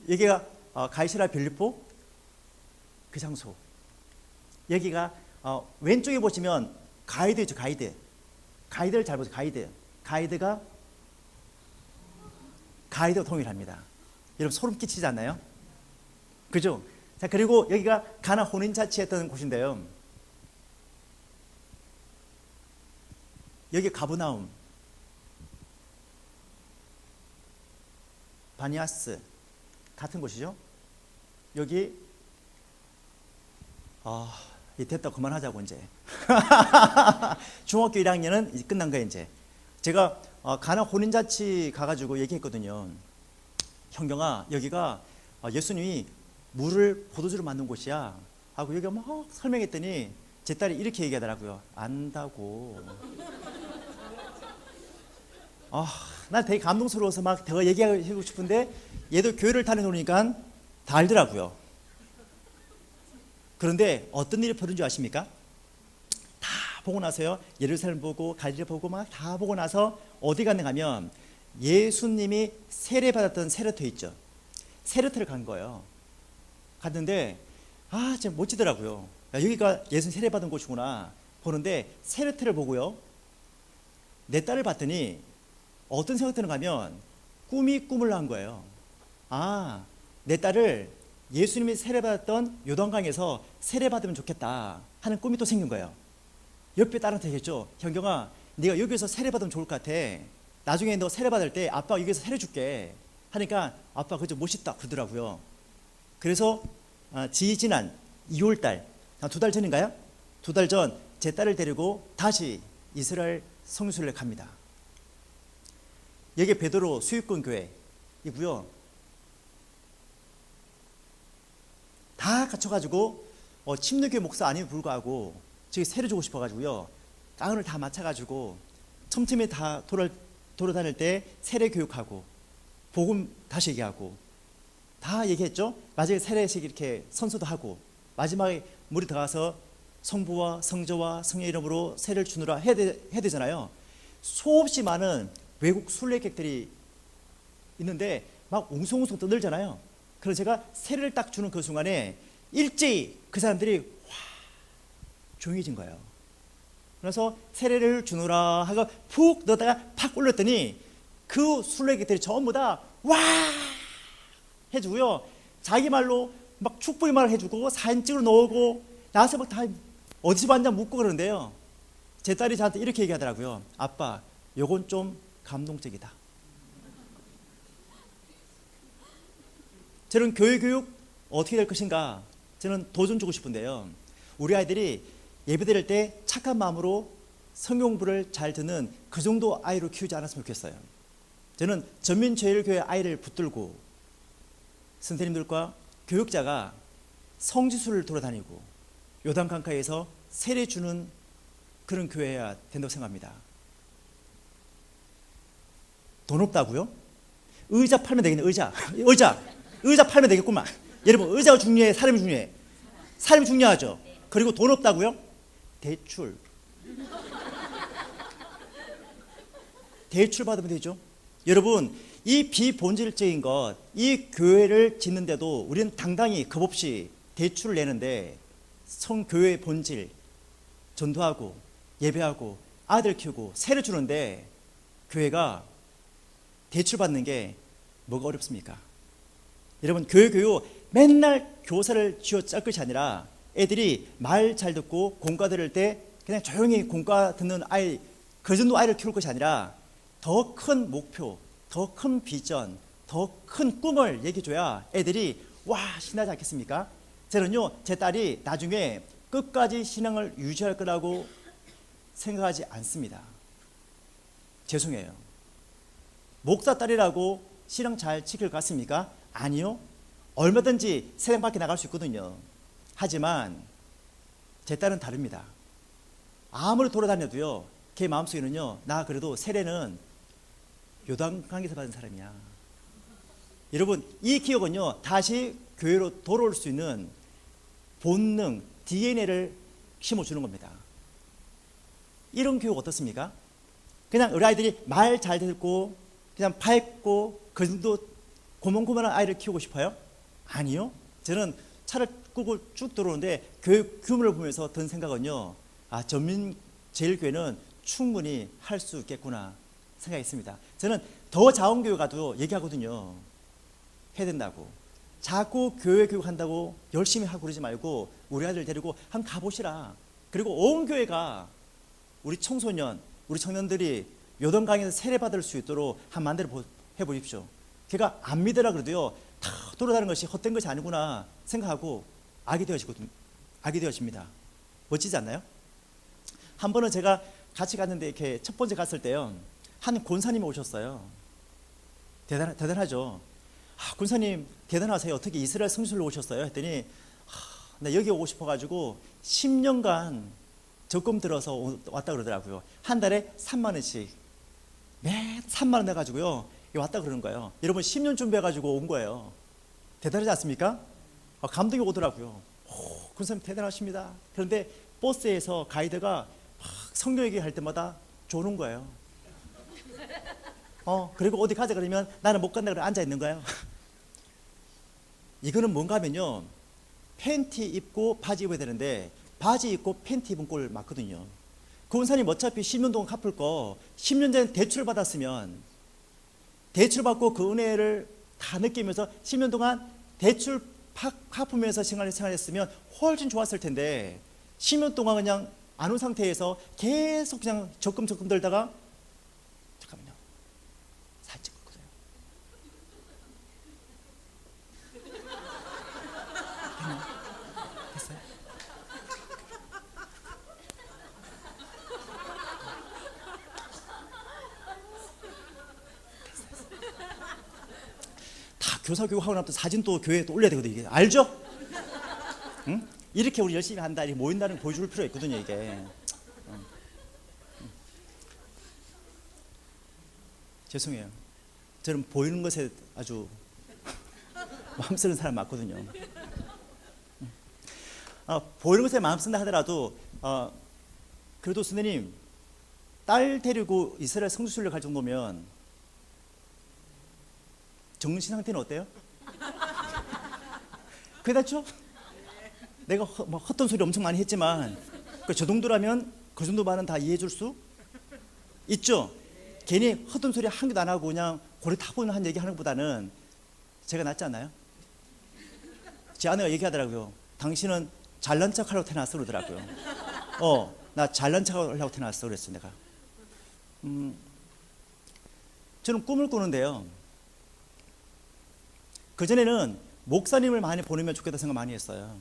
여기가 가이사랴 빌립보 그 장소. 여기가 왼쪽에 보시면 가이드 있죠. 가이드를 잘 보세요. 가이드가 동일합니다. 여러분 소름 끼치지 않나요? 그죠? 자 그리고 여기가 가나 혼인잔치했던 곳인데요. 여기 가브나움, 바니아스 같은 곳이죠. 여기 됐다 그만하자고 이제 중학교 1학년은 이제 끝난 거예요. 이제 제가 가나 혼인잔치 가가지고 얘기했거든요. 현경아 여기가 예수님이 물을 포도주로 만든 곳이야 하고 여기가 막 설명했더니 제 딸이 이렇게 얘기하더라고요. 안다고. 난 되게 감동스러워서 막 더 얘기하고 싶은데 얘도 교회를 다녀오니까 다 알더라고요. 그런데 어떤 일이 벌어진 줄 아십니까? 다 보고 나서요 예루살렘 보고 갈릴리 보고 막 다 보고 나서 어디 갔는가 하면 예수님이 세례받았던 세례터 있죠. 세례터를 간 거예요. 갔는데 진짜 멋지더라고요. 여기가 예수님 세례받은 곳이구나 보는데 세례터를 보고요 내 딸을 봤더니 어떤 생각이 드는가 하면 꿈을 난 거예요. 내 딸을 예수님이 세례받았던 요단강에서 세례받으면 좋겠다 하는 꿈이 또 생긴 거예요. 옆에 딸한테 얘기했죠. 현경아 네가 여기서 세례받으면 좋을 것 같아. 나중에 너 세례받을 때 아빠가 여기서 세례 줄게 하니까 아빠가 그저 멋있다 그러더라고요. 그래서 지난 2월달 2달 전인가요? 2달 전 제 딸을 데리고 다시 이스라엘 성지순례 갑니다. 여기 베드로 수유권 교회이고요. 다 갖춰가지고 침례교회 목사 아니면 불구하고 저기 세례 주고 싶어가지고요 가운을 다 맞춰가지고 틈틈이 다 돌아다닐 때 세례 교육하고 복음 다시 얘기하고 다 얘기했죠. 마지막에 세례식 이렇게 선서도 하고 마지막에 물이 들어가서 성부와 성자와 성의 이름으로 세례를 주느라 해야 되잖아요. 수없이 많은 외국 순례객들이 있는데 막 웅성웅성 떠들잖아요. 그래서 제가 세례를 딱 주는 그 순간에 일제히 그 사람들이 와 조용해진 거예요. 그래서 세례를 주노라 하고 푹 넣다가 팍 올렸더니 그 순례객들이 전부 다 와 해주고요. 자기 말로 막 축복의 말을 해주고 사진 찍어 놓고 나서 막 다 어디서 봤냐 묻고 그러는데요. 제 딸이 저한테 이렇게 얘기하더라고요. 아빠, 요건 좀 감동적이다. 저는 교회 교육 어떻게 될 것인가 저는 도전 주고 싶은데요. 우리 아이들이 예배 드릴 때 착한 마음으로 성경 공부를 잘 듣는 그 정도 아이로 키우지 않았으면 좋겠어요. 저는 전민제일교회 아이를 붙들고 선생님들과 교육자가 성지순을 돌아다니고 요단강가에서 세례 주는 그런 교회여야 된다고 생각합니다. 돈 없다고요? 의자 팔면 되겠네. 의자 팔면 되겠구만. 여러분, 의자가 중요해, 사람이 중요해? 사람이 중요하죠. 그리고 돈 없다고요? 대출 받으면 되죠. 여러분, 이 비본질적인 것, 이 교회를 짓는데도 우리는 당당히 겁없이 대출을 내는데 성교회의 본질, 전도하고 예배하고 아들 키우고 세례 주는데 교회가 대출 받는 게 뭐가 어렵습니까? 여러분, 교회 교육 맨날 교사를 쥐어짤 것이 아니라 애들이 말 잘 듣고 공과 들을 때 그냥 조용히 공과 듣는 아이, 그 정도 아이를 키울 것이 아니라 더 큰 목표, 더 큰 비전, 더 큰 꿈을 얘기해줘야 애들이 와 신나지 않겠습니까? 저는요, 제 딸이 나중에 끝까지 신앙을 유지할 거라고 생각하지 않습니다. 죄송해요. 목사 딸이라고 신앙 잘 지킬 것 같습니까? 아니요. 얼마든지 세상 밖에 나갈 수 있거든요. 하지만 제 딸은 다릅니다. 아무리 돌아다녀도요, 걔 마음속에는요, 나 그래도 세례는 요단강에서 받은 사람이야. 여러분, 이 기억은요, 다시 교회로 돌아올 수 있는 본능, DNA를 심어주는 겁니다. 이런 교육 어떻습니까? 그냥 우리 아이들이 말 잘 듣고 그냥 밝고 그 정도 고만고만한 아이를 키우고 싶어요? 아니요. 저는 차를 끌고 쭉 들어오는데 교육 규모를 보면서 든 생각은요, 아, 전민제일교회는 충분히 할 수 있겠구나 생각했습니다. 저는 더 자원교회가도 얘기하거든요. 해야 된다고. 자꾸 교회 교육한다고 열심히 하고 그러지 말고 우리 아들 데리고 한번 가보시라. 그리고 온 교회가 우리 청소년, 우리 청년들이 요단강에서 세례받을 수 있도록 한 만들어 해보십시오. 걔가 안 믿으라 그래도요, 다 돌아다니는 것이 헛된 것이 아니구나 생각하고 악이 되어집니다. 멋지지 않나요? 한 번은 제가 같이 갔는데 이렇게 첫 번째 갔을 때요, 한 권사님이 오셨어요. 대단하죠. 아, 권사님 대단하세요. 어떻게 이스라엘 성지순례 오셨어요? 했더니 나 여기 오고 싶어가지고 10년간 적금 들어서 왔다 그러더라고요. 한 달에 3만 원씩 매 3만 원 내가지고요 왔다 그러는 거예요. 여러분, 10년 준비해가지고 온 거예요. 대단하지 않습니까? 감동이 오더라고요. 권사님 대단하십니다. 그런데 버스에서 가이드가 막 성경 얘기할 때마다 조는 거예요. 그리고 어디 가자 그러면 나는 못 간다 그래 앉아 있는 거예요. 이거는 뭔가 하면요, 팬티 입고 바지 입어야 되는데 바지 입고 팬티 입은 꼴 맞거든요. 그 원사님 어차피 10년 동안 갚을 거 10년 전에 대출 받았으면 대출 받고 그 은혜를 다 느끼면서 10년 동안 대출 갚으면서 생활했으면 훨씬 좋았을 텐데 10년 동안 그냥 안 온 상태에서 계속 그냥 적금 들다가 잠깐만요, 살짝 꺾어줘요. 됐어요? 다 교사 교육하고 나면 또 사진 또 교회에 또 올려야 되거든요. 이게 알죠? 응? 이렇게 우리 열심히 한다, 이렇게 모인다는 걸 보여줄 필요가 있거든요. 이게 죄송해요. 저는 보이는 것에 아주 마음 쓰는 사람 맞거든요. 보이는 것에 마음 쓴다 하더라도 그래도 선생님, 딸 데리고 이스라엘 성지순례 갈 정도면 정신 상태는 어때요? 그게 다죠? 내가 헛된 소리 엄청 많이 했지만 저 정도라면 그 정도만은 다 이해해 줄 수 있죠? 괜히 헛된 소리 한 개도 안 하고 그냥 고래 타고는 한 얘기 하는 것보다는 제가 낫지 않나요? 제 아내가 얘기하더라고요. 당신은 잘난 척하려고 태어났어 그러더라고요. 나 잘난 척하려고 태어났어 그랬어 내가. 저는 꿈을 꾸는데요. 그전에는 목사님을 많이 보내면 좋겠다 생각 많이 했어요.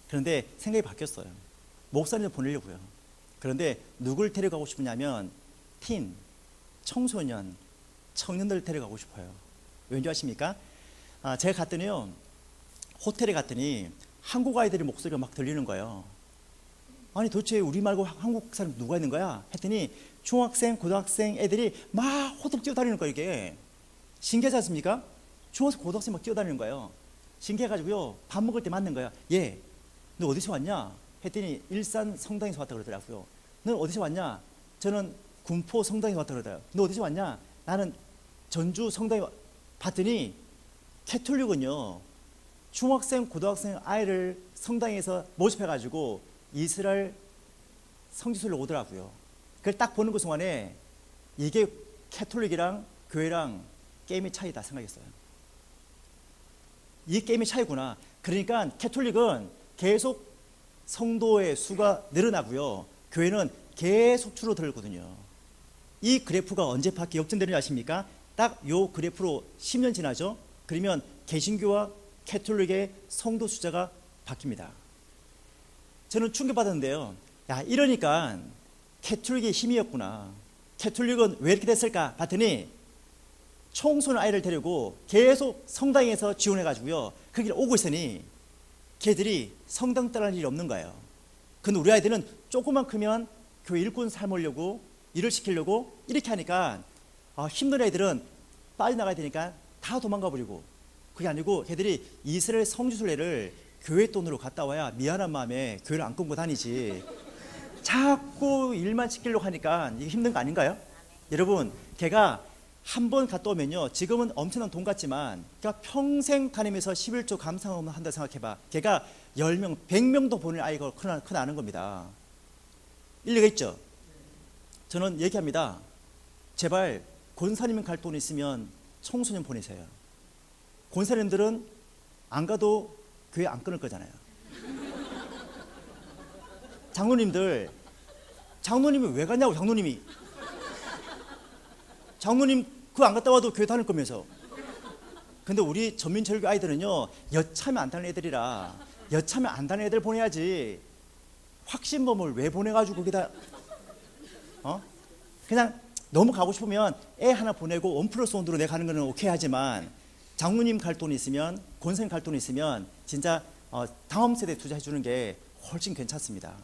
그런데 생각이 바뀌었어요. 목사님을 보내려고요. 그런데 누굴 데려가고 싶으냐면 팀, 청소년, 청년들 데려가고 싶어요. 왠지 아십니까? 제가 갔더니요. 호텔에 갔더니 한국 아이들의 목소리가 막 들리는 거예요. 아니 도대체 우리 말고 한국 사람 누가 있는 거야? 했더니 중학생, 고등학생 애들이 막 호텔 뛰어다니는 거예요. 이게 신기하지 않습니까? 중학생, 고등학생 막 뛰어다니는 거예요. 신기해가지고요. 밥 먹을 때 맞는 거야. 얘, 너 어디서 왔냐? 했더니 일산 성당에서 왔다 그러더라고요. 너 어디서 왔냐? 저는 군포 성당에서 왔다 그러더라고요. 너 어디서 왔냐? 나는 전주 성당에 봤더니 캐톨릭은요. 중학생, 고등학생 아이를 성당에서 모집해가지고 이스라엘 성지순례 오더라고요. 그걸 딱 보는 그 순간에 이게 캐톨릭이랑 교회랑 게임의 차이다 생각했어요. 이 게임의 차이구나. 그러니까 캐톨릭은 계속 성도의 수가 늘어나고요. 교회는 계속 줄어들거든요. 이 그래프가 언제 바뀌어 역전되는지 아십니까? 딱 요 그래프로 10년 지나죠. 그러면 개신교와 캐톨릭의 성도 숫자가 바뀝니다. 저는 충격받았는데요. 야, 이러니까 캐톨릭의 힘이었구나. 캐톨릭은 왜 이렇게 됐을까 봤더니 청소년 아이를 데리고 계속 성당에서 지원해가지고요. 그 길 오고 있으니 걔들이 성당 떠날 일이 없는 거예요. 근데 우리 아이들은 조금만 크면 교회 일꾼 삼으려고 일을 시키려고 이렇게 하니까 힘든 애들은 빠져나가야 되니까 다 도망가 버리고, 그게 아니고 걔들이 이스라엘 성지순례를 교회 돈으로 갔다 와야 미안한 마음에 교회를 안 끊고 다니지. 자꾸 일만 시키려고 하니까 이게 힘든 거 아닌가요? 여러분, 걔가 한 번 갔다 오면요, 지금은 엄청난 돈 같지만 걔가 평생 다니면서 11조 감사함을 한다 생각해봐. 걔가 10명, 100명도 보낼 아이가 크나는 겁니다. 일리가 있죠? 저는 얘기합니다. 제발 권사님 갈 돈 있으면 청소년 보내세요. 권사님들은 안 가도 교회 안 끊을 거잖아요. 장로님들, 장로님이 왜 갔냐고. 장로님 그거 안 갔다 와도 교회 다닐 거면서. 근데 우리 전민철교 아이들은요, 여차하면 안 다니는 애들이라 여차하면 안 다니는 애들 보내야지 확신범을 왜 보내가지고 거기다 그냥 너무 가고 싶으면 애 하나 보내고 1+1으로 내가 가는 거는 오케이 하지만 장로님 갈 돈 있으면, 권사님 갈 돈 있으면 진짜 다음 세대에 투자해 주는 게 훨씬 괜찮습니다.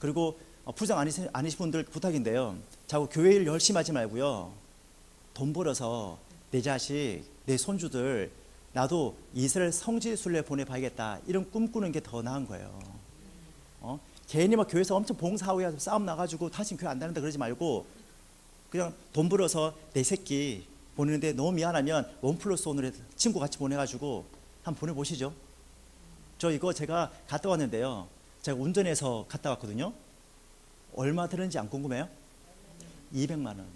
그리고 부장 아니신 분들 부탁인데요. 자꾸 교회 일 열심히 하지 말고요. 돈 벌어서 내 자식, 내 손주들 나도 이스라엘 성지순례 보내봐야겠다, 이런 꿈꾸는 게 더 나은 거예요. 괜히 막 교회에서 엄청 봉사하고 싸움 나가지고 다시 교회 안 다닌다 그러지 말고 그냥 돈 벌어서 내 새끼 보내는데 너무 미안하면 1+1으로 친구 같이 보내가지고 한번 보내보시죠. 저 이거 제가 갔다 왔는데요. 제가 운전해서 갔다 왔거든요. 얼마 들었는지 안 궁금해요? 200만 원.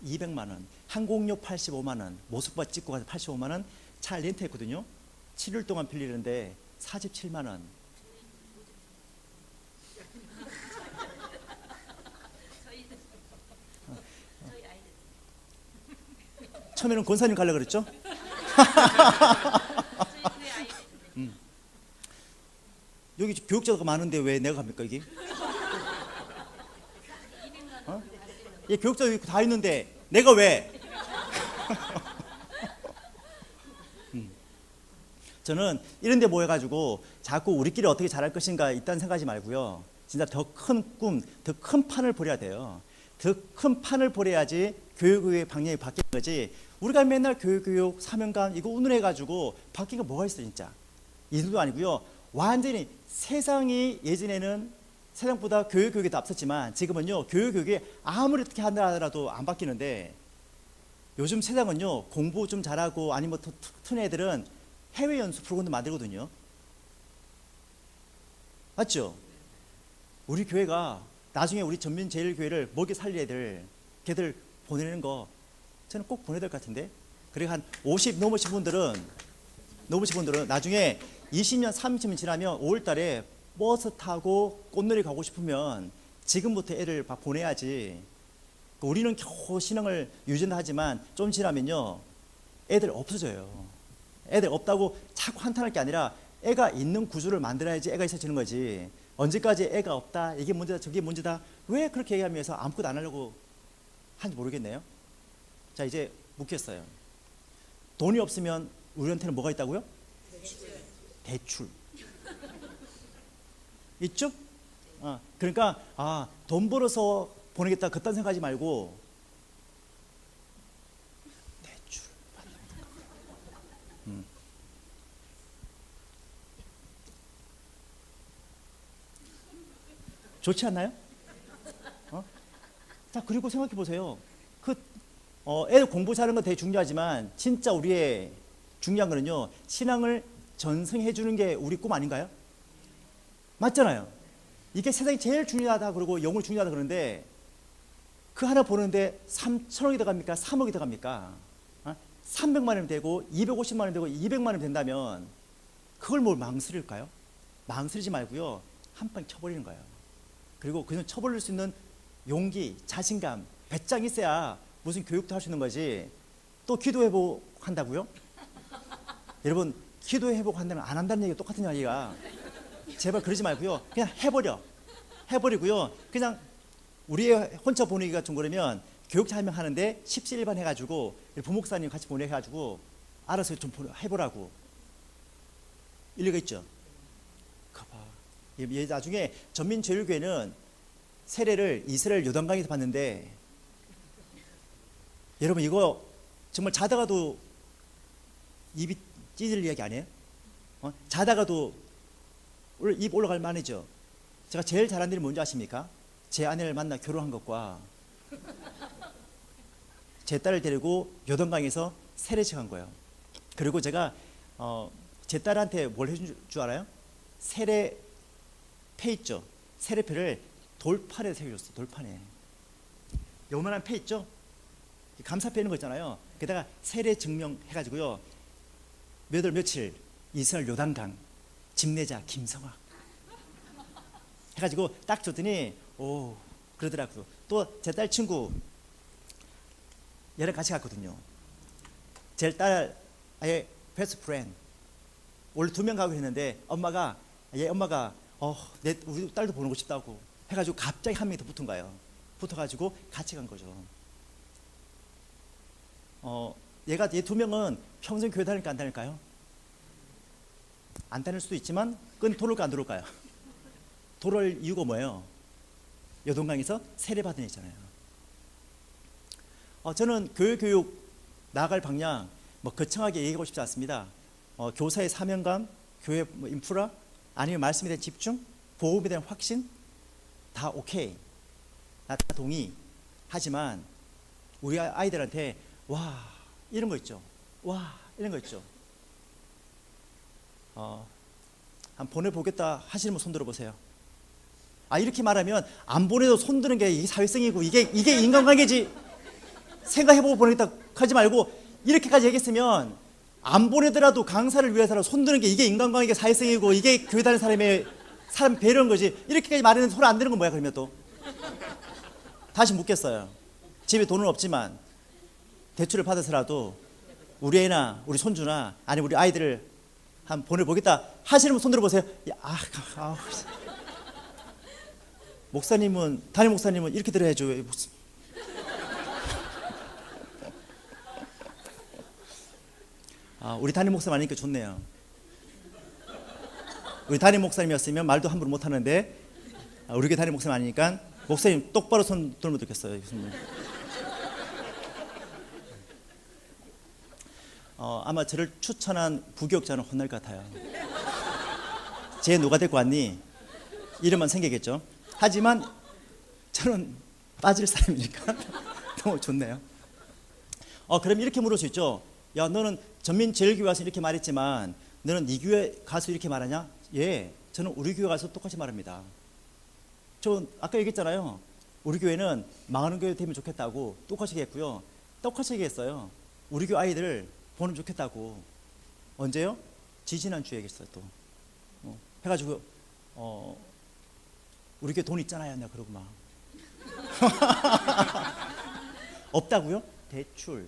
200만 원. 항공료 85만 원. 모습바 찍고 가서 85만 원. 차 렌트했거든요. 7일 동안 빌리는데 47만 원. 처음에는 권사님 가려고 그랬죠? 여기 교육자가 많은데 왜 내가 갑니까 여기? 예, 교육자 여기 다 있는데 내가 왜? 저는 이런 데 모여가지고 자꾸 우리끼리 어떻게 잘할 것인가 이딴 생각하지 말고요. 진짜 더 큰 꿈, 더 큰 판을 벌여야 돼요. 더 큰 판을 벌여야지 교육의 방향이 바뀌는 거지. 우리가 맨날 교육, 사명감 이거 운운해가지고 바뀐 거 뭐가 있어 진짜. 이 정도 아니고요. 완전히 세상이 예전에는 세상보다 교육이 더 앞섰지만 지금은요, 교육이 아무리 어떻게 한다 하더라도 안 바뀌는데 요즘 세상은요, 공부 좀 잘하고 아니면 튼 애들은 해외 연수 프로그램도 만들거든요. 맞죠? 우리 교회가 나중에 우리 전민제일교회를 먹여 살릴 애들, 걔들 보내는 거 저는 꼭 보내야 될 것 같은데. 그리고 한 50 넘으신 분들은 나중에 20년, 30년 지나면 5월 달에 버스 타고 꽃놀이 가고 싶으면 지금부터 애를 막 보내야지. 우리는 겨우 신앙을 유지는 하지만 좀 지나면요, 애들 없어져요. 애들 없다고 자꾸 한탄할 게 아니라 애가 있는 구조를 만들어야지 애가 있어지는 거지. 언제까지 애가 없다, 이게 문제다, 저게 문제다, 왜 그렇게 얘기하면서 아무것도 안 하려고 하는지 모르겠네요. 자, 이제 묻겠어요. 돈이 없으면 우리한테는 뭐가 있다고요? 대출. 있죠? 그러니까 돈 벌어서 보내겠다 그딴 생각하지 말고 대출 받는 거. 좋지 않나요? 자, 그리고 생각해 보세요. 애들 공부 잘하는 건 되게 중요하지만 진짜 우리의 중요한 거는요, 신앙을 전승해 주는 게 우리 꿈 아닌가요? 맞잖아요. 이게 세상이 제일 중요하다 그러고 영혼이 중요하다 그러는데 그 하나 보는데 3천억이 들어갑니까? 3억이 들어갑니까? 300만 원이 되고 250만 원이 되고 200만 원이 된다면 그걸 뭘 망설일까요? 망설이지 말고요, 한 방 쳐버리는 거예요. 그리고 그냥 쳐버릴 수 있는 용기, 자신감, 배짱이 있어야 무슨 교육도 할 수 있는 거지. 또 기도 회복한다고요? 여러분, 기도 회복한다는 안 한다는 얘기가 똑같은 이야기가. 제발 그러지 말고요, 그냥 해버리고요. 그냥 우리의 혼자 보내기가 좀 그러면 교육 설명하는데 17일반 해가지고 부목사님 같이 보내가지고 알아서 좀 해보라고. 일리가 있죠? 가봐. 나중에 전민제일교회는 세례를 이스라엘 요단강에서 받는데, 여러분 이거 정말 자다가도 입이 찢을 이야기 아니에요? 자다가도 입 올라갈 만하죠. 제가 제일 잘한 일이 뭔지 아십니까? 제 아내를 만나 결혼한 것과 제 딸을 데리고 요단강에서 세례식 한 거예요. 그리고 제가 제 딸한테 뭘 해준 줄 알아요? 세례패 있죠? 세례패를 돌판에 새겨줬어. 돌판에 요만한 패 있죠? 감사패 있는 거 있잖아요. 게다가 세례 증명 해가지고요, 몇 월 며칠 이스라엘 요단강 집내자 김성학 해가지고 딱 줬더니 오 그러더라고요. 또 제 딸 친구 얘랑 같이 갔거든요. 제 딸 아예 베스트 프렌드 원래 2명 가고 했는데 엄마가 우리 딸도 보는 거 싶다고 해가지고 갑자기 한 명이 더 붙은 거예요. 붙어가지고 같이 간 거죠. 얘 2명은 평생 교회 다닐까 안 다닐까요? 안 다닐 수도 있지만 그건 돌을까 안 돌을까요? 돌을 이유가 뭐예요? 요동강에서 세례받은 애잖아요. 저는 교회 교육 나아갈 방향 거창하게 얘기하고 싶지 않습니다. 교사의 사명감, 교회 인프라, 아니면 말씀에 대한 집중, 복음에 대한 확신 다 오케이, 나 다 동의. 하지만 우리 아이들한테 와 이런 거 있죠. 와 이런 거 있죠. 한 보내보겠다 하시는 분 손 들어보세요. 이렇게 말하면 안 보내도 손 드는 게 이게 사회성이고 이게 인간관계지, 생각해보고 보내겠다 하지 말고 이렇게까지 얘기했으면 안 보내더라도 강사를 위해서라도 손 드는 게 이게 인간관계 사회성이고 이게 교회 다니는 사람의 사람 배려는 거지. 이렇게까지 말하는 손 안 드는 건 뭐야? 그러면 또 다시 묻겠어요. 집에 돈은 없지만 대출을 받아서라도 우리 애나 우리 손주나 아니면 우리 아이들을 한번 보내보겠다 하시는 분 손 들어보세요. 목사님은, 담임 목사님은 이렇게 들어야죠. 우리 담임 목사님 아니니까 좋네요. 우리 담임 목사님이었으면 말도 함부로 못하는데 우리 교회 담임 목사님 아니니까 목사님 똑바로 손 들면 좋겠어요. 아마 저를 추천한 부교육자는 혼날 것 같아요. 쟤 누가 데리고 왔니? 이름만 생기겠죠. 하지만 저는 빠질 사람이니까 너무 좋네요. 그럼 이렇게 물을 수 있죠. 야, 너는 전민제일교회 와서 이렇게 말했지만 너는 네 교회 가서 이렇게 말하냐? 예, 저는 우리 교회 가서 똑같이 말합니다. 저 아까 얘기했잖아요. 우리 교회는 망하는 교회 되면 좋겠다고 똑같이 얘기했고요. 똑같이 얘기했어요. 우리 교회 아이들 보면 좋겠다고. 언제요? 지지난주에 얘기했어요. 또 해가지고 우리 교회 돈 있잖아요. 내가 그러고 막 없다고요? 대출.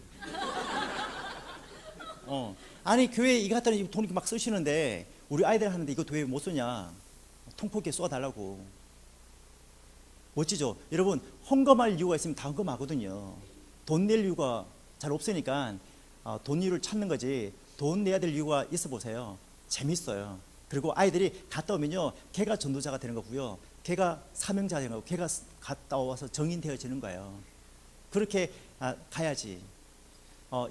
아니 교회 이거 갖다는 돈 이렇게 막 쓰시는데 우리 아이들 하는데 이거 왜 못 쓰냐? 통포기에 쏘아달라고. 멋지죠? 여러분 헌금할 이유가 있으면 다 헌금하거든요. 돈 낼 이유가 잘 없으니까 돈 이유를 찾는 거지. 돈 내야 될 이유가 있어 보세요. 재밌어요. 그리고 아이들이 갔다 오면요, 걔가 전도자가 되는 거고요, 걔가 사명자가 되는 거고, 걔가 갔다 와서 정인 되어지는 거예요. 그렇게 가야지.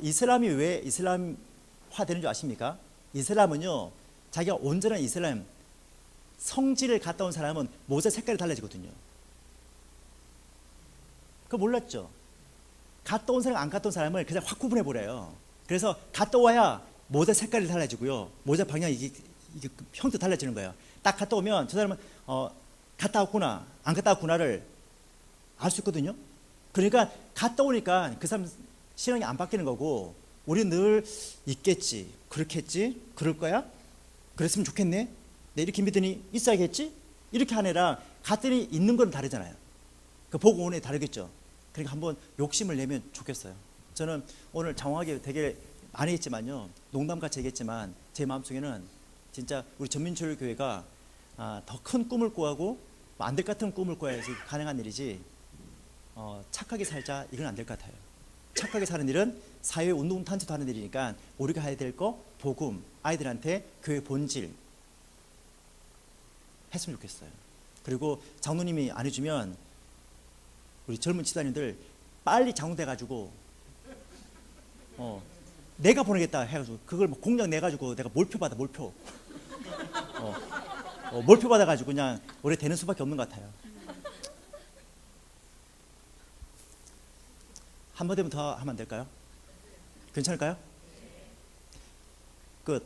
이슬람이 왜 이슬람화 되는 줄 아십니까? 이슬람은요, 자기가 온전한 이슬람 성지를 갔다 온 사람은 모자 색깔이 달라지거든요. 그거 몰랐죠? 갔다 온 사람 안 갔다 온 사람을 그냥 확 구분해 버려요. 그래서 갔다 와야 모자 색깔이 달라지고요, 모자 방향이 이게 형태 달라지는 거예요. 딱 갔다 오면 저 사람은 갔다 왔구나 안 갔다 왔구나를 알 수 있거든요. 그러니까 갔다 오니까 그 사람 신앙이 안 바뀌는 거고, 우리 늘 있겠지, 그렇겠지, 그럴 거야, 그랬으면 좋겠네, 내 이렇게 믿으니 있어야겠지, 이렇게 하느라 갔더니 있는 건 다르잖아요. 그 보고 오는 게 다르겠죠. 그러니까 한번 욕심을 내면 좋겠어요. 저는 오늘 장황하게 되게 많이 했지만요, 농담같이 얘기했지만 제 마음속에는 진짜 우리 전민철교회가 더 큰 꿈을 꾸하고 안 될 것 같은 꿈을 꾸어야지 가능한 일이지, 착하게 살자 이건 안 될 것 같아요. 착하게 사는 일은 사회 운동 단체도 하는 일이니까 우리가 해야 될 거 복음, 아이들한테 교회 본질 했으면 좋겠어요. 그리고 장로님이 안 해주면 우리 젊은 집사님들 빨리 장로돼 가지고 내가 보내겠다 해가지고 그걸 뭐 공장 내가지고 내가 몰표 받아, 몰표. 몰표 받아가지고 그냥 오래 되는 수밖에 없는 것 같아요. 한 번 되면 더 하면 안 될까요? 괜찮을까요? 끝.